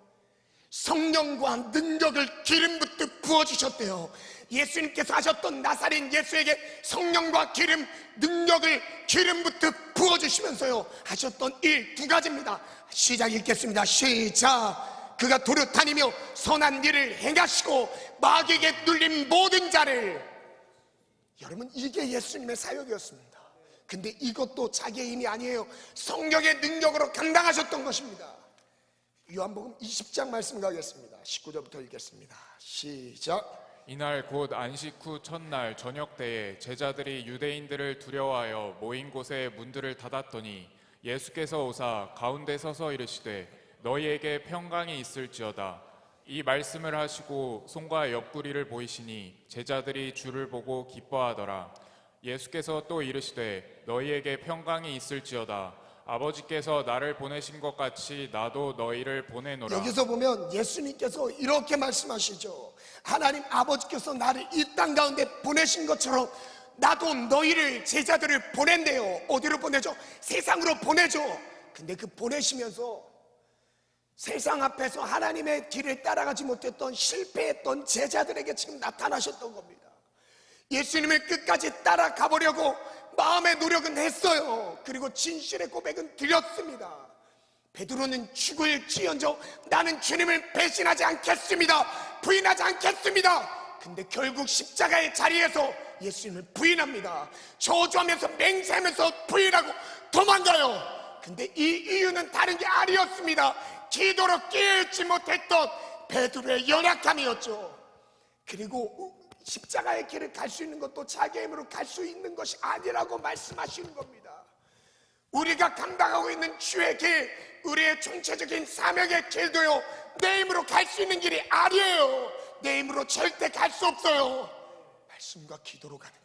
성령과 능력을 기름 붓듯 부어주셨대요. 예수님께서 하셨던 나사렛 예수에게 성령과 기름, 능력을 기름 붓듯 부어주시면서요 하셨던 일 두 가지입니다. 시작 읽겠습니다. 시작. 그가 도를 다니며 선한 일을 행하시고 마귀에게 눌린 모든 자를. 여러분, 이게 예수님의 사역이었습니다. 근데 이것도 자기의 힘이 아니에요. 성령의 능력으로 감당하셨던 것입니다. 요한복음 20장 말씀 가겠습니다. 19절부터 읽겠습니다. 시작. 이날 곧 안식 후 첫날 저녁 때에 제자들이 유대인들을 두려워하여 모인 곳에 문들을 닫았더니 예수께서 오사 가운데 서서 이르시되 너희에게 평강이 있을지어다. 이 말씀을 하시고 손과 옆구리를 보이시니 제자들이 주를 보고 기뻐하더라. 예수께서 또 이르시되 너희에게 평강이 있을지어다. 아버지께서 나를 보내신 것 같이 나도 너희를 보내노라. 여기서 보면 예수님께서 이렇게 말씀하시죠. 하나님 아버지께서 나를 이 땅 가운데 보내신 것처럼 나도 너희를, 제자들을 보낸대요. 어디로 보내죠? 세상으로 보내죠. 근데 그 보내시면서 세상 앞에서 하나님의 길을 따라가지 못했던, 실패했던 제자들에게 지금 나타나셨던 겁니다. 예수님을 끝까지 따라가 보려고 마음의 노력은 했어요. 그리고 진실의 고백은 드렸습니다. 베드로는 죽을지언정 나는 주님을 배신하지 않겠습니다, 부인하지 않겠습니다. 근데 결국 십자가의 자리에서 예수님을 부인합니다. 저주하면서 맹세하면서 부인하고 도망가요. 근데 이 이유는 다른 게 아니었습니다. 기도로 깨닫지 못했던 베드로의 연약함이었죠. 그리고 십자가의 길을 갈 수 있는 것도 자기의 힘으로 갈 수 있는 것이 아니라고 말씀하시는 겁니다. 우리가 감당하고 있는 주의 길, 우리의 총체적인 사명의 길도요 내 힘으로 갈 수 있는 길이 아니에요. 내 힘으로 절대 갈 수 없어요. 말씀과 기도로 가는 거예요.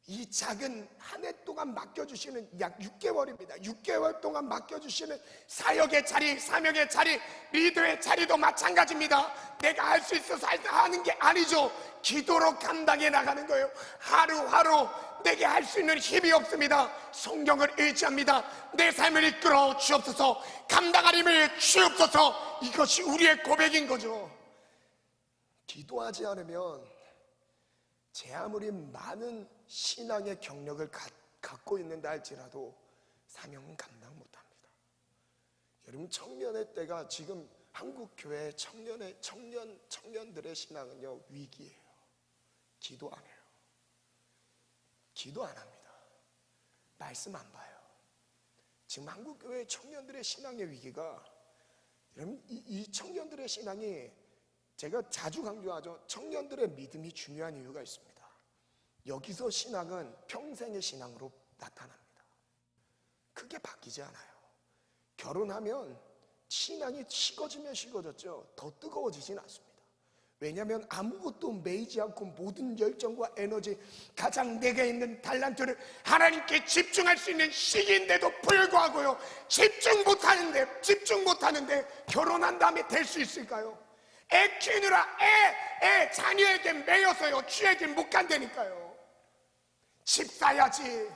이 작은 한 해 동안 맡겨주시는, 약 6개월입니다 6개월 동안 맡겨주시는 사역의 자리, 사명의 자리, 리더의 자리도 마찬가지입니다. 내가 할 수 있어서 하는 게 아니죠. 기도로 감당해 나가는 거예요. 하루하루 내게 할 수 있는 힘이 없습니다. 성령을 의지합니다. 내 삶을 이끌어 주옵소서, 감당할 힘을 주옵소서. 이것이 우리의 고백인 거죠. 기도하지 않으면 제 아무리 많은 신앙의 경력을 갖고 있는다 할지라도 사명은 감당 못합니다. 여러분, 청년의 때가 지금 한국 교회 청년들의 신앙은요 위기예요. 기도 안 해요. 기도 안 합니다. 말씀 안 봐요. 지금 한국 교회 청년들의 신앙의 위기가, 여러분, 이 청년들의 신앙이, 제가 자주 강조하죠. 청년들의 믿음이 중요한 이유가 있습니다. 여기서 신앙은 평생의 신앙으로 나타납니다. 크게 바뀌지 않아요. 결혼하면 신앙이 식어지면 식어졌죠. 더 뜨거워지진 않습니다. 왜냐하면 아무것도 매이지 않고 모든 열정과 에너지, 가장 내게 있는 달란트를 하나님께 집중할 수 있는 시기인데도 불구하고요 집중 못하는데 결혼한 다음에 될 수 있을까요? 애 키우느라 자녀에게 매여서요 주의 길 못 간다니까요. 집 사야지,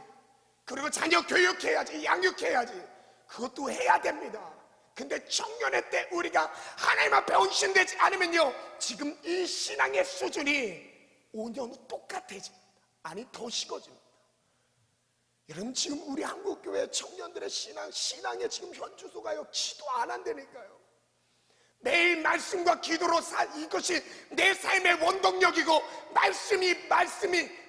그리고 자녀 교육해야지, 양육해야지, 그것도 해야 됩니다. 근데 청년의 때 우리가 하나님 앞에 온신되지 않으면요 지금 이 신앙의 수준이 5년 후 똑같아집니다. 아니, 더 식어집니다. 여러분, 지금 우리 한국교회 청년들의 신앙의 지금 현주소가요 기도 안 한다니까요. 매일 말씀과 기도로 이것이 내 삶의 원동력이고,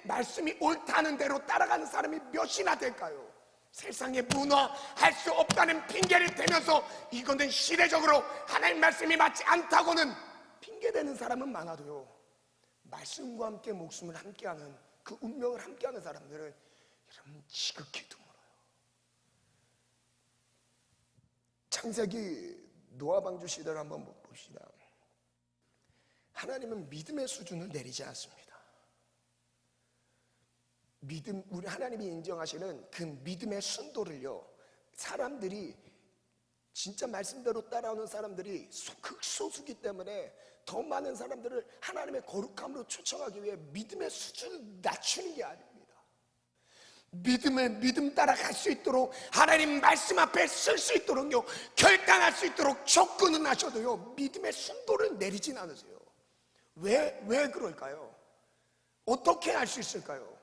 말씀이 옳다는 대로 따라가는 사람이 몇이나 될까요? 세상에 문화할 수 없다는 핑계를 대면서 이거는 시대적으로 하나님 말씀이 맞지 않다고는 핑계대는 사람은 많아도요, 말씀과 함께 목숨을 함께하는, 그 운명을 함께하는 사람들은 여러분 지극히 드물어요. 창세기 노아 방주 시대를 한번 봅시다. 하나님은 믿음의 수준을 내리지 않습니다. 믿음, 우리 하나님이 인정하시는 그 믿음의 순도를요, 사람들이 진짜 말씀대로 따라오는 사람들이 극소수기 때문에 더 많은 사람들을 하나님의 거룩함으로 초청하기 위해 믿음의 수준을 낮추는 게 아닙니다. 믿음 따라 갈 수 있도록, 하나님 말씀 앞에 설 수 있도록요, 결단할 수 있도록 접근은 하셔도요, 믿음의 순도를 내리진 않으세요. 왜 그럴까요? 어떻게 할 수 있을까요?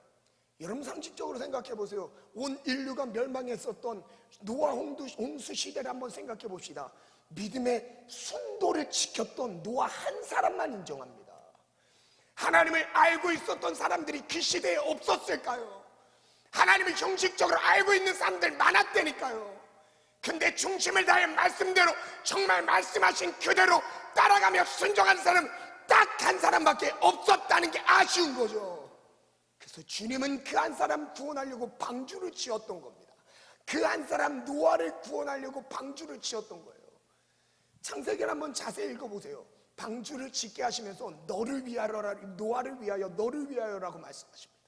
여러분 상식적으로 생각해 보세요. 온 인류가 멸망했었던 노아 홍수 시대를 한번 생각해 봅시다. 믿음의 순도를 지켰던 노아 한 사람만 인정합니다. 하나님을 알고 있었던 사람들이 그 시대에 없었을까요? 하나님을 형식적으로 알고 있는 사람들 많았다니까요. 근데 중심을 다해 말씀대로, 정말 말씀하신 그대로 따라가며 순종한 사람 딱 한 사람밖에 없었다는 게 아쉬운 거죠. 그래서 주님은 그 한 사람 구원하려고 방주를 지었던 겁니다. 그 한 사람 노아를 구원하려고 방주를 지었던 거예요. 창세기를 한번 자세히 읽어보세요. 방주를 짓게 하시면서 너를 위하여라, 노아를 위하여, 너를 위하여라고 말씀하십니다.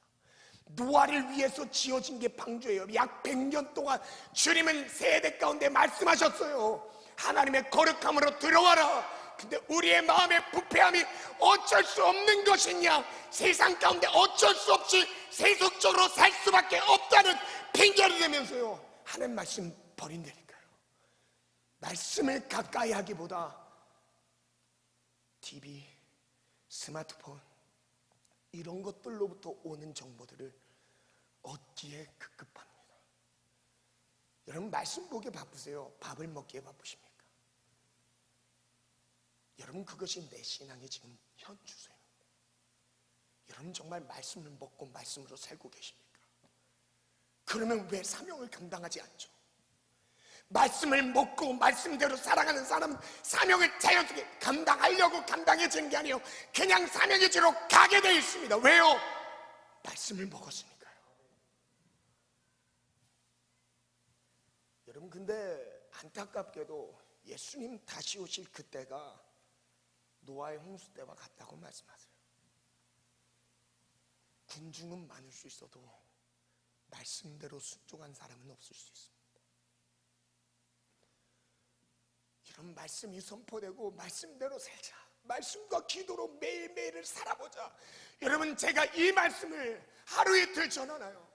노아를 위해서 지어진 게 방주예요. 약 100년 동안 주님은 세대 가운데 말씀하셨어요. 하나님의 거룩함으로 들어와라. 근데 우리의 마음의 부패함이 어쩔 수 없는 것이냐, 세상 가운데 어쩔 수 없이 세속적으로 살 수밖에 없다는 핑계를 대면서요, 하나님 말씀 버린다니까요. 말씀을 가까이 하기보다 TV, 스마트폰 이런 것들로부터 오는 정보들을 얻기에 급급합니다. 여러분 말씀 보기에 바쁘세요? 밥을 먹기에 바쁘십니까? 여러분 그것이 내 신앙의 지금 현 주소입니다. 여러분 정말 말씀을 먹고 말씀으로 살고 계십니까? 그러면 왜 사명을 감당하지 않죠? 말씀을 먹고 말씀대로 살아가는 사람은 사명을 자연스럽게 감당하려고 감당해지는 게 아니에요. 그냥 사명의 지로 가게 되어 있습니다. 왜요? 말씀을 먹었으니까요. 여러분 근데 안타깝게도 예수님 다시 오실 그때가 노아의 홍수 때와 같다고 말씀하세요. 군중은 많을 수 있어도 말씀대로 순종한 사람은 없을 수 있습니다. 이런 말씀이 선포되고 말씀대로 살자, 말씀과 기도로 매일매일을 살아보자. 여러분 제가 이 말씀을 하루 이틀 전하나요?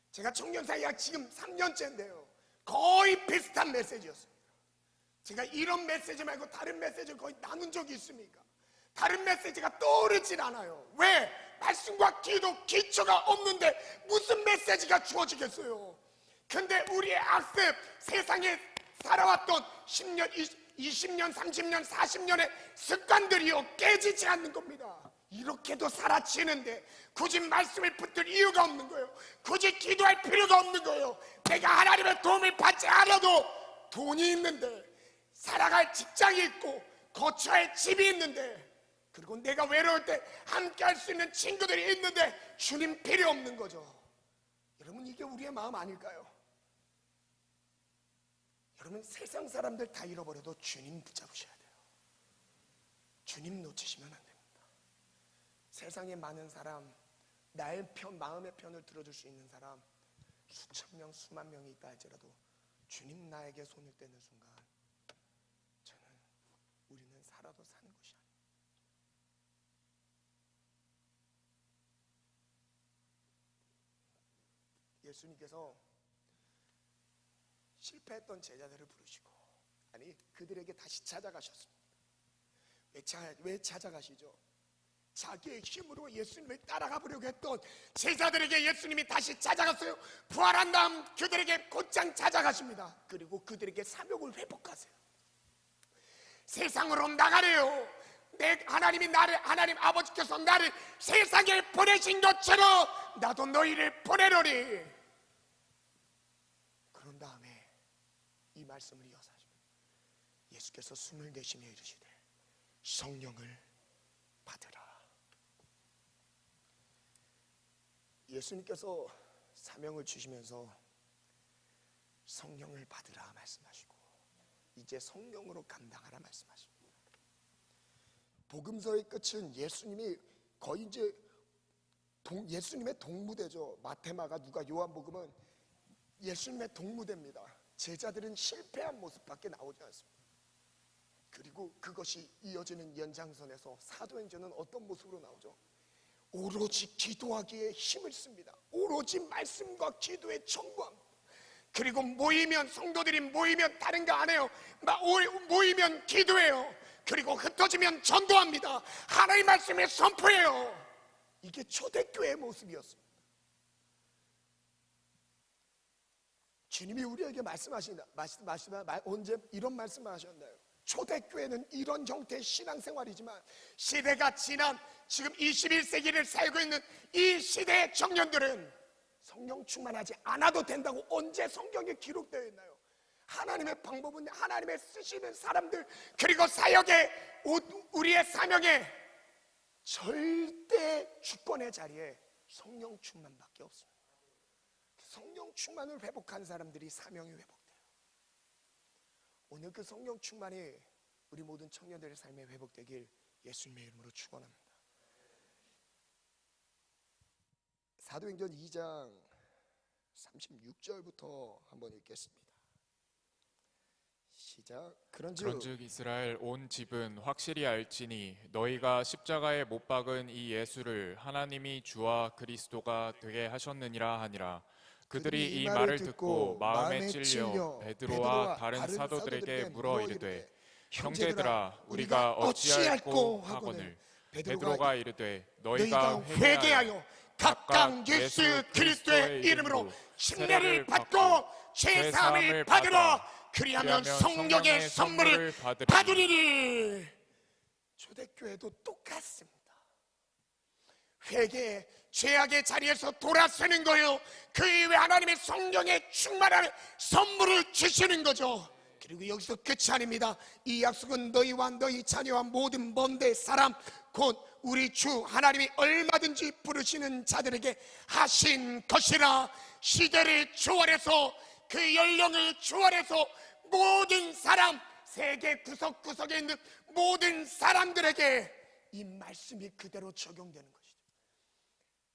제가 청년사역 지금 3년째인데요 거의 비슷한 메시지였습니다. 제가 이런 메시지 말고 다른 메시지를 거의 나눈 적이 있습니까? 다른 메시지가 떠오르질 않아요. 왜? 말씀과 기도 기초가 없는데 무슨 메시지가 주어지겠어요? 근데 우리의 악습, 세상에 살아왔던 10년, 20년, 30년, 40년의 습관들이요 깨지지 않는 겁니다. 이렇게도 살아치는데 굳이 말씀을 붙들 이유가 없는 거예요. 굳이 기도할 필요가 없는 거예요. 내가 하나님의 도움을 받지 않아도 돈이 있는데, 살아갈 직장이 있고 거처에 집이 있는데, 그리고 내가 외로울 때 함께 할 수 있는 친구들이 있는데 주님 필요 없는 거죠. 여러분 이게 우리의 마음 아닐까요? 여러분 세상 사람들 다 잃어버려도 주님 붙잡으셔야 돼요. 주님 놓치시면 안 됩니다. 세상에 많은 사람, 나의 편, 마음의 편을 들어줄 수 있는 사람 수천 명, 수만 명이 있다 할지라도 주님 나에게 손을 떼는 순간 우리는 살아도 사는 것이 아닙니다. 예수님께서 실패했던 제자들을 부르시고, 아니 그들에게 다시 찾아가셨습니다. 왜 찾아가시죠? 자기의 힘으로 예수님을 따라가 보려고 했던 제자들에게 예수님이 다시 찾아갔어요. 부활한 다음 그들에게 곧장 찾아가십니다. 그리고 그들에게 사명을 회복하세요. 세상으로 나가래요. 하나님이 하나님 아버지께서 나를 세상에 보내신 것처럼 나도 너희를 보내노니. 말씀을 이어서 하십니다. 예수께서 숨을 내쉬며 이르시되 성령을 받으라. 예수님께서 사명을 주시면서 성령을 받으라 말씀하시고 이제 성령으로 감당하라 말씀하십니다. 복음서의 끝은 예수님이 거의 이제 예수님의 동무대죠. 마태마가 누가 요한복음은 예수님의 동무대입니다. 제자들은 실패한 모습밖에 나오지 않습니다. 그리고 그것이 이어지는 연장선에서 사도행전은 어떤 모습으로 나오죠? 오로지 기도하기에 힘을 씁니다. 오로지 말씀과 기도에 청구합니다. 그리고 모이면, 성도들이 모이면 다른 거 안 해요. 모이면 기도해요. 그리고 흩어지면 전도합니다. 하나님의 말씀에 선포해요. 이게 초대교회의 모습이었습니다. 주님이 우리에게 언제 이런 말씀을 하셨나요? 초대교회는 이런 형태의 신앙생활이지만 시대가 지난 지금 21세기를 살고 있는 이 시대의 청년들은 성령 충만하지 않아도 된다고 언제 성경에 기록되어 있나요? 하나님의 방법은 하나님의 쓰시는 사람들 그리고 사역에 우리의 사명에 절대 주권의 자리에 성령 충만밖에 없습니다. 성령 충만을 회복한 사람들이 사명이 회복돼요. 오늘 그 성령 충만이 우리 모든 청년들의 삶에 회복되길 예수님의 이름으로 축원합니다. 사도행전 2장 36절부터 한번 읽겠습니다. 시작. 그런즉 이스라엘 온 집은 확실히 알지니 너희가 십자가에 못 박은 이 예수를 하나님이 주와 그리스도가 되게 하셨느니라 하니라. 그들이 이 말을 듣고 마음에 찔려 베드로와 다른 사도들에게 물어 이르되 형제들아 우리가 어찌할꼬 하거늘 베드로가 이르되 너희가 회개하여 각각 예수 그리스도의 이름으로 침례를 받고 죄사함을 받으라. 그리하면 성령의 선물을 받으리니. 초대교회도 똑같습니다. 회개, 죄악의 자리에서 돌아서는 거예요. 그 이후에 하나님의 성령의 충만한 선물을 주시는 거죠. 그리고 여기서 끝이 아닙니다. 이 약속은 너희와 너희 자녀와 모든 먼데 사람 곧 우리 주 하나님이 얼마든지 부르시는 자들에게 하신 것이라. 시대를 초월해서 그 연령을 초월해서 모든 사람, 세계 구석구석에 있는 모든 사람들에게 이 말씀이 그대로 적용되는 것이죠.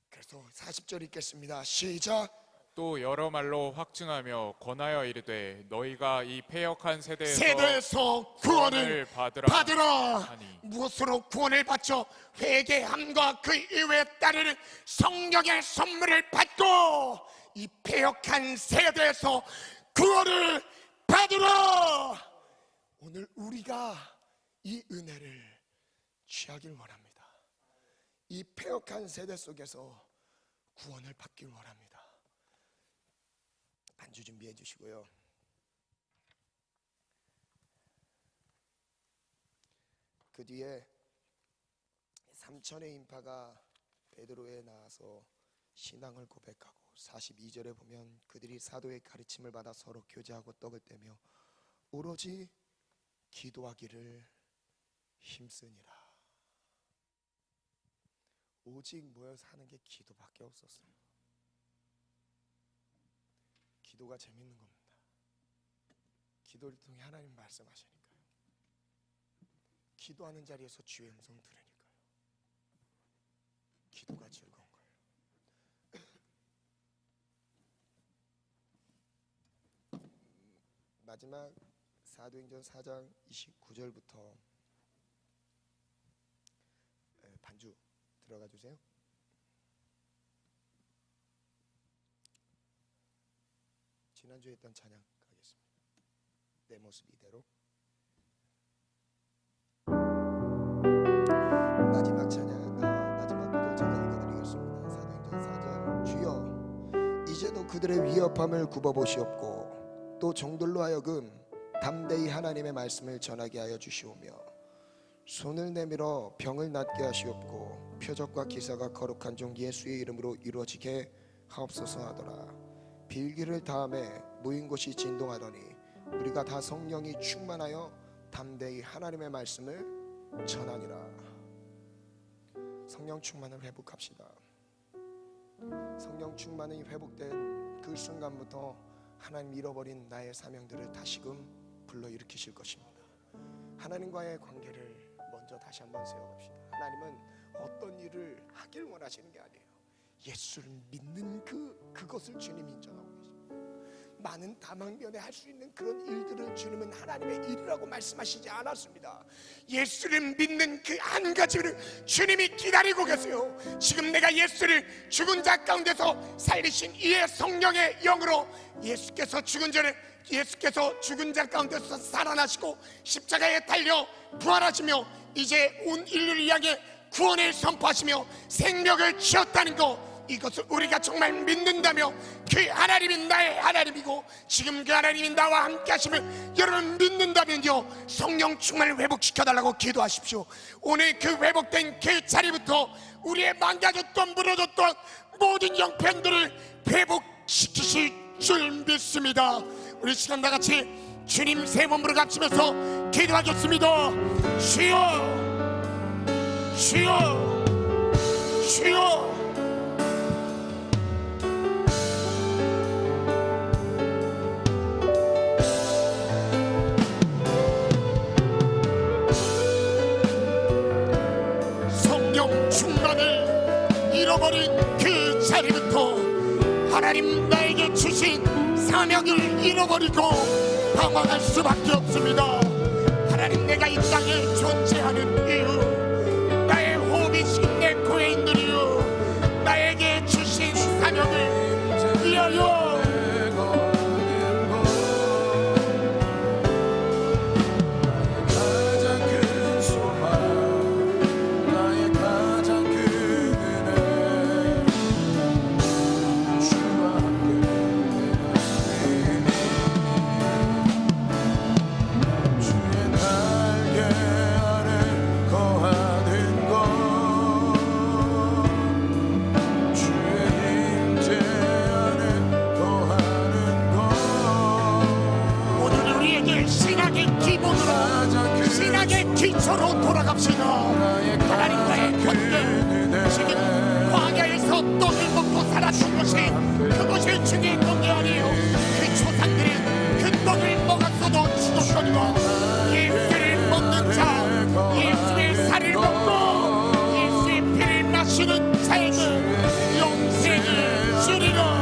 그래서 40절 읽겠습니다. 시작. 또 여러 말로 확증하며 권하여 이르되 너희가 이 패역한 세대에서 구원을 받으라 하니. 무엇으로 구원을 받죠? 회개함과 그 이후에 따르는 성령의 선물을 받고 이 패역한 세대에서 구원을 받으라. 오늘 우리가 이 은혜를 취하길 원합니다. 이 패역한 세대 속에서 구원을 받길 원합니다. 반주 준비해 주시고요. 그 뒤에 3천의 인파가 베드로에 나와서 신앙을 고백하고 42절에 보면 그들이 사도의 가르침을 받아 서로 교제하고 떡을 떼며 오로지 기도하기를 힘쓰니라. 오직 모여서 하는 게 기도밖에 없었어요. 기도가 재밌는 겁니다. 기도를 통해 하나님 말씀하시니까요. 기도하는 자리에서 주의 음성 들으니까요. 기도가 즐거운 거예요. 마지막 사도행전 4장 29절부터 반주 들어가 주세요. 지난주에 했던 찬양 가겠습니다. 내 모습 이대로. 마지막 찬양, 마지막 구절 제가 읽어드리겠습니다. 사도행전 4장. 주여 이제도 그들의 위협함을 굽어보시옵고 또 종들로 하여금 담대히 하나님의 말씀을 전하게 하여 주시오며 손을 내밀어 병을 낫게 하시옵고 표적과 기사가 거룩한 종 예수의 이름으로 이루어지게 하옵소서 하더라. 빌기를 다음에 모인 곳이 진동하더니 우리가 다 성령이 충만하여 담대히 하나님의 말씀을 전하니라. 성령 충만을 회복합시다. 성령 충만이 회복된 그 순간부터 하나님 잃어버린 나의 사명들을 다시금 불러일으키실 것입니다. 하나님과의 관계를 먼저 다시 한번 세워갑시다. 하나님은 어떤 일을 하길 원하시는 게 아니에요. 예수를 믿는 그것을 주님이 인정하고 계십니다. 많은 다방면에 할 수 있는 그런 일들을 주님은 하나님의 일이라고 말씀하시지 않았습니다. 예수를 믿는 그 한 가지를 주님이 기다리고 계세요. 지금 내가 예수를 죽은 자 가운데서 살리신 이의 성령의 영으로 예수께서 죽은 자 가운데서 살아나시고 십자가에 달려 부활하시며 이제 온 인류를 향해 구원을 선포하시며 생명을 주었다는 것, 이것을 우리가 정말 믿는다며 그 하나님이 나의 하나님이고 지금 그 하나님이 나와 함께 하시면 여러분 믿는다면요, 성령 충만을 회복시켜달라고 기도하십시오. 오늘 그 회복된 그 자리부터 우리의 망가졌던 무너졌던 모든 형편들을 회복시키실 줄 믿습니다. 우리 시간 다같이 주님 세 몸으로 갇히면서 기도하겠습니다. 주여, 주여, 주여. 성령 충만을 잃어버린 그 자리부터 하나님 나에게 주신 사명을 잃어버리고 방황할 수밖에 없습니다. 하나님, 내가 이 땅에 존재하는 이유, 나의 호흡이 지금 내 코에 있는 이유, 나에게 주신 사명을 위하여 기초로 돌아갑시다. 하나님과의 관계, 지금 광야에서 떡을 먹고 살았던 것이 그것이 중요했던 게 아니에요. 그 조상들은 그 떡을 먹었어도 죽었거니와 예수를 먹는 자, 예수의 살을 먹고 예수의 피를 마시는 자에게 영생을 주리라.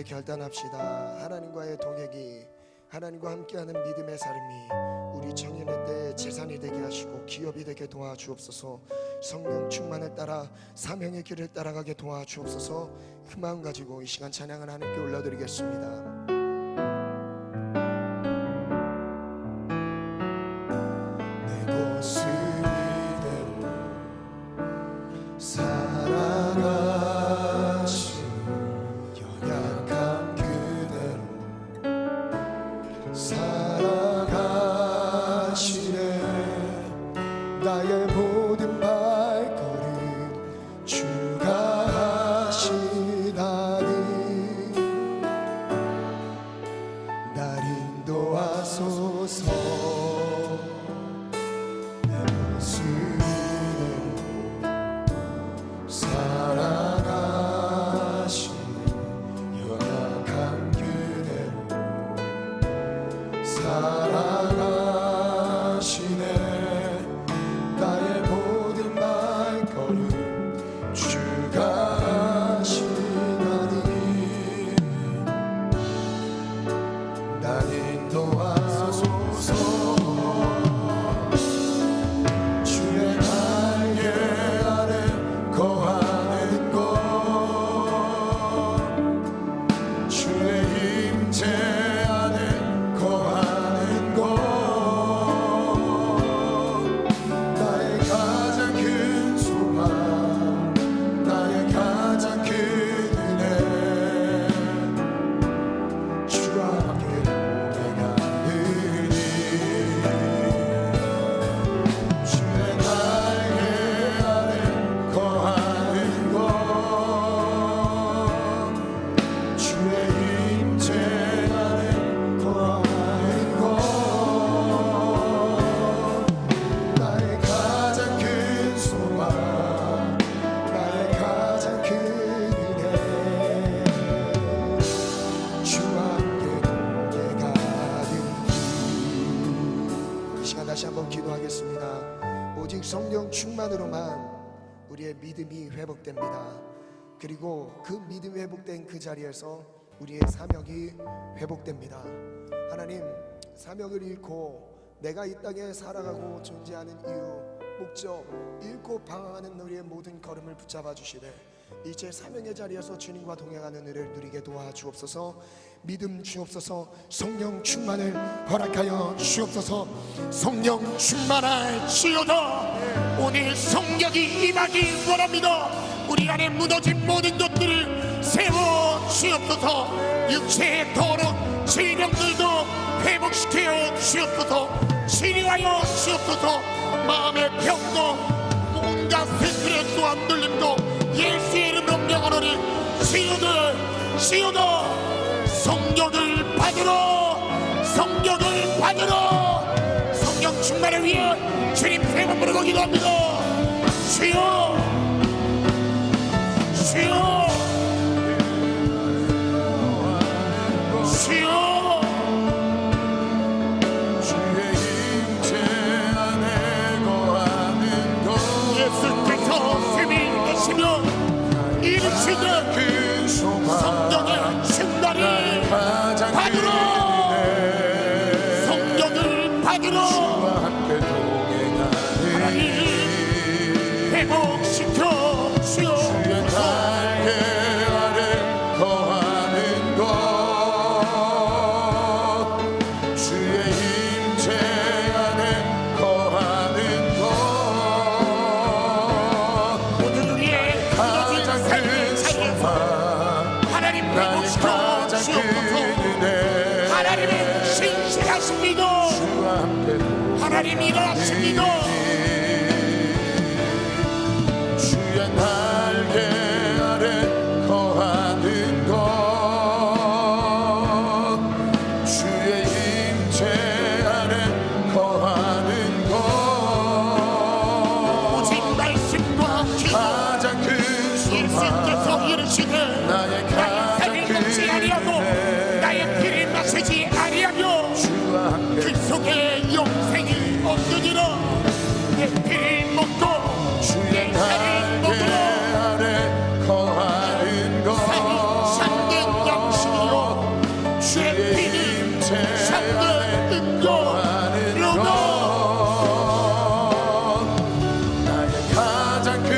결단합시다. 하나님과의 동행이, 하나님과 함께하는 믿음의 삶이 우리 청년의 때 재산이 되게 하시고 기업이 되게 도와주옵소서. 성령 충만을 따라 사명의 길을 따라가게 도와주옵소서. 그 마음 가지고 이 시간 찬양을 하나님께 올려드리겠습니다. 나의 모든 발걸음 주가 하시 인도하시네. 나의 모든 발걸음 주가 하시나니 날 인도하소서. 주의 날개 아래 거하는 곳, 주의 임재 안에 거하는 곳, 나의 가장 큰 소망, 나의 가장 큰 은혜, 주와 함께 동행하느니 주의 날개 아래 거하는 곳, 주의 임재 안에 거하는 곳, 나의 가장 큰 소망, 나의 가장 큰 은혜, 주와 함께 동행하는 이 시간 다시 한번 기도하겠습니다. 오직 성령 충만으로만 우리의 믿음이 회복됩니다. 그리고 그 믿음이 회복된 그 자리에서 우리의 사명이 회복됩니다. 하나님, 사명을 잃고 내가 이 땅에 살아가고 존재하는 이유, 목적 잃고 방황하는 우리의 모든 걸음을 붙잡아 주시되 이제 사명의 자리에서 주님과 동행하는 은혜를 누리게 도와주옵소서. 믿음 주옵소서. 성령 충만을 허락하여 주옵소서. 성령 충만할지어다. 오늘 성령이 임하기 원합니다. 우리 안에 무너진 모든 것들을 세워 주옵소서. 육체의 더러운 질병들도 회복시켜 주옵소서. 치료하여 주옵소서. 마음의 병도 온갖 스트레스와 흔들림도 예수의 이름으로 명하노니 치유들 성령을 받으러, 성령을 받으러. 성령 충만을 위해 주님 세 번 부르고 기도합니다. 주여, 주여, 주여. 주의 임재 안에 거하는 곳, 예수께서 셈이 되시며 이르시되 큰 소망, 성령의 충만을 가장 큰 받으러, 은혜, 성령을 받으러 주와 함께 동행하니 회복시켜 주의 주옵소서. 날개 아래 거하는 곳, 주의 임재 안에 거하는 곳, 오늘 우리의 무너진 가장 삶의 큰 자리에서 소망, 하나님 나의 회복시켜 가장 큰 주옵소서. 은혜, 하나님의 신실하십니다. 주와 함께 하나님 일어나십니다. 주의 날개 아래 거하는 곳, 주의 임재 안에 거하는 곳, 오직 말씀과 기도 가장 큰 예수께서 소망, 이르시되 나의 나의 가장 살을 큰 먹지 아니하고 은혜, 나의 피를 마시지 아니하며 주와 함께 그 속에 영생이 없느니라. 내 피를 먹고 주의 내 살을 날개 먹으러 아래 거하는 곳, 살이 참된 양식이요 내 주의 피는 임재 참된 거하는 은거로다. 곳, 나의 가장 큰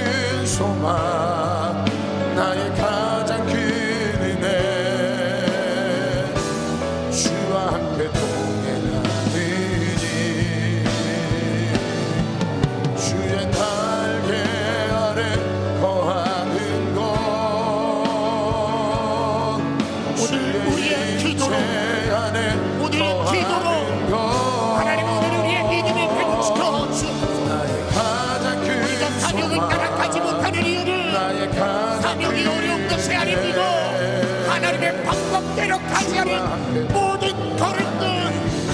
소망, 나의 가장 큰 은혜, 주와 함께 동행하느니 주의 날개 아래 거하는 곳, 오늘 우리의 기도로, 안에 오늘 기도로 하나님 오늘 우리의 믿음을 회복시켜 주옵소서. 나의 가장 큰 우리가 사명을 소망, 따라가지 못하는 이유는 나의 가장 사명이 어려운 것이 아닙니다. 하나님의 방법대로 가지 않은 모든 걸음들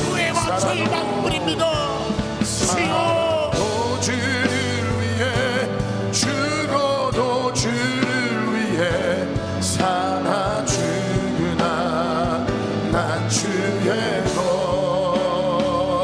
후회와 절망뿐입니다. 주여, 주를 위해 죽어도 주를 위해 사나 죽으나 난 주의 것,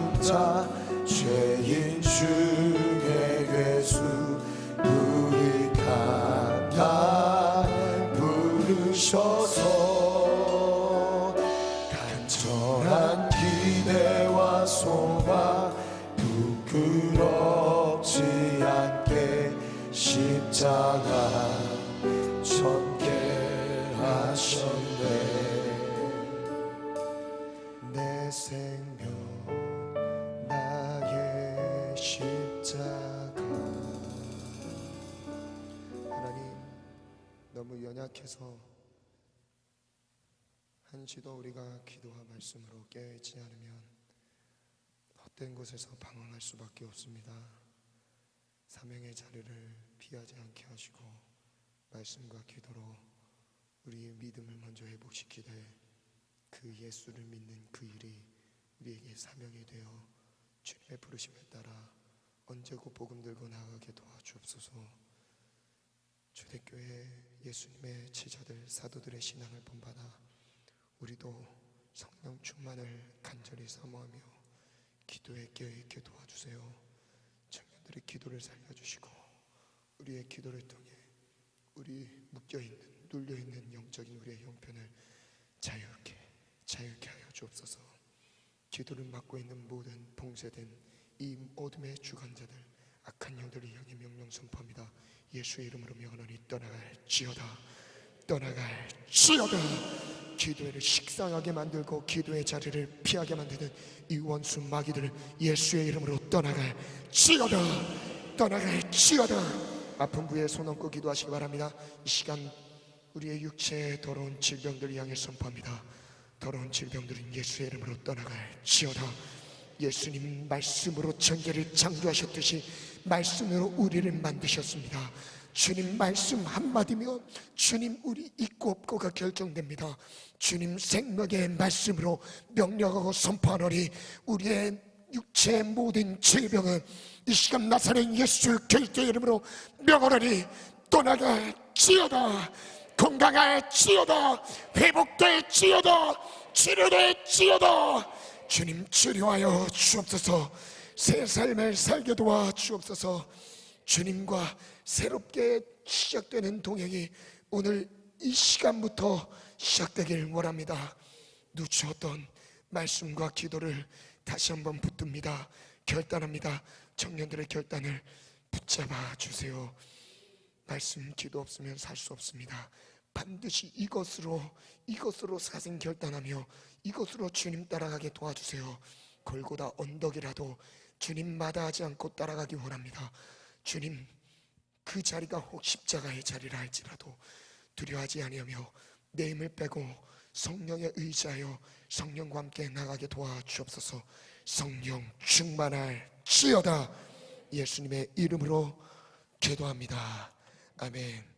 감사 죄인 중에 괴수 우리 감당 부르셔서 간절한 기대와 소망 부끄럽지 않게 십자가 전개하셨네. 내 생명 나의 십자가. 하나님, 너무 연약해서 한시도 우리가 기도와 말씀으로 깨어있지 않으면 헛된 곳에서 방황할 수밖에 없습니다. 사명의 자리를 피하지 않게 하시고 말씀과 기도로 우리의 믿음을 먼저 회복시키되 그 예수를 믿는 그 일이 우리에게 사명이 되어 주님의 부르심에 따라 언제고 복음 들고 나아가게 도와주옵소서. 초대교회 예수님의 제자들 사도들의 신앙을 본받아 우리도 성령 충만을 간절히 사모하며 기도에 깨어있게 도와주세요. 청년들의 기도를 살려주시고 우리의 기도를 통해 우리 묶여있는 눌려있는 영적인 우리의 형편을 자유케 하여 주옵소서. 기도를 막고 있는 모든 봉쇄된 이 어둠의 주관자들 악한 영들을 향해 명령 선포합니다. 예수의 이름으로 명하노니 떠나갈지어다. 떠나갈지어다. 기도회를 식상하게 만들고 기도의 자리를 피하게 만드는 이 원수 마귀들을 예수의 이름으로 떠나갈지어다. 아픈 부위에 손 얹고 기도하시기 바랍니다. 이 시간 우리의 육체에 더러운 질병들을 향해 선포합니다. 더러운 질병들은 예수의 이름으로 떠나갈지어다. 예수님 말씀으로 천계를 창조하셨듯이 말씀으로 우리를 만드셨습니다. 주님 말씀 한마디면 주님 우리 있고 없고가 결정됩니다. 주님 생명의 말씀으로 명령하고 선포하노니 우리의 육체의 모든 질병은 이 시간 나사렛 예수 그리스도의 이름으로 명하노니 떠나갈지어다. 건강할지어다. 회복될지어다. 치료될지어다. 주님 치료하여 주옵소서. 새 삶을 살게 도와 주옵소서. 주님과 새롭게 시작되는 동행이 오늘 이 시간부터 시작되길 원합니다. 늦추었던 말씀과 기도를 다시 한번 붙듭니다. 결단합니다. 청년들의 결단을 붙잡아 주세요. 말씀 기도 없으면 살 수 없습니다. 반드시 이것으로 사생 결단하며 이것으로 주님 따라가게 도와주세요. 골고다 언덕이라도 주님 마다하지 않고 따라가기 원합니다. 주님 그 자리가 혹 십자가의 자리라 할지라도 두려워하지 아니하며 내 힘을 빼고 성령에 의지하여 성령과 함께 나가게 도와주옵소서. 성령 충만할지어다. 예수님의 이름으로 기도합니다. 아멘.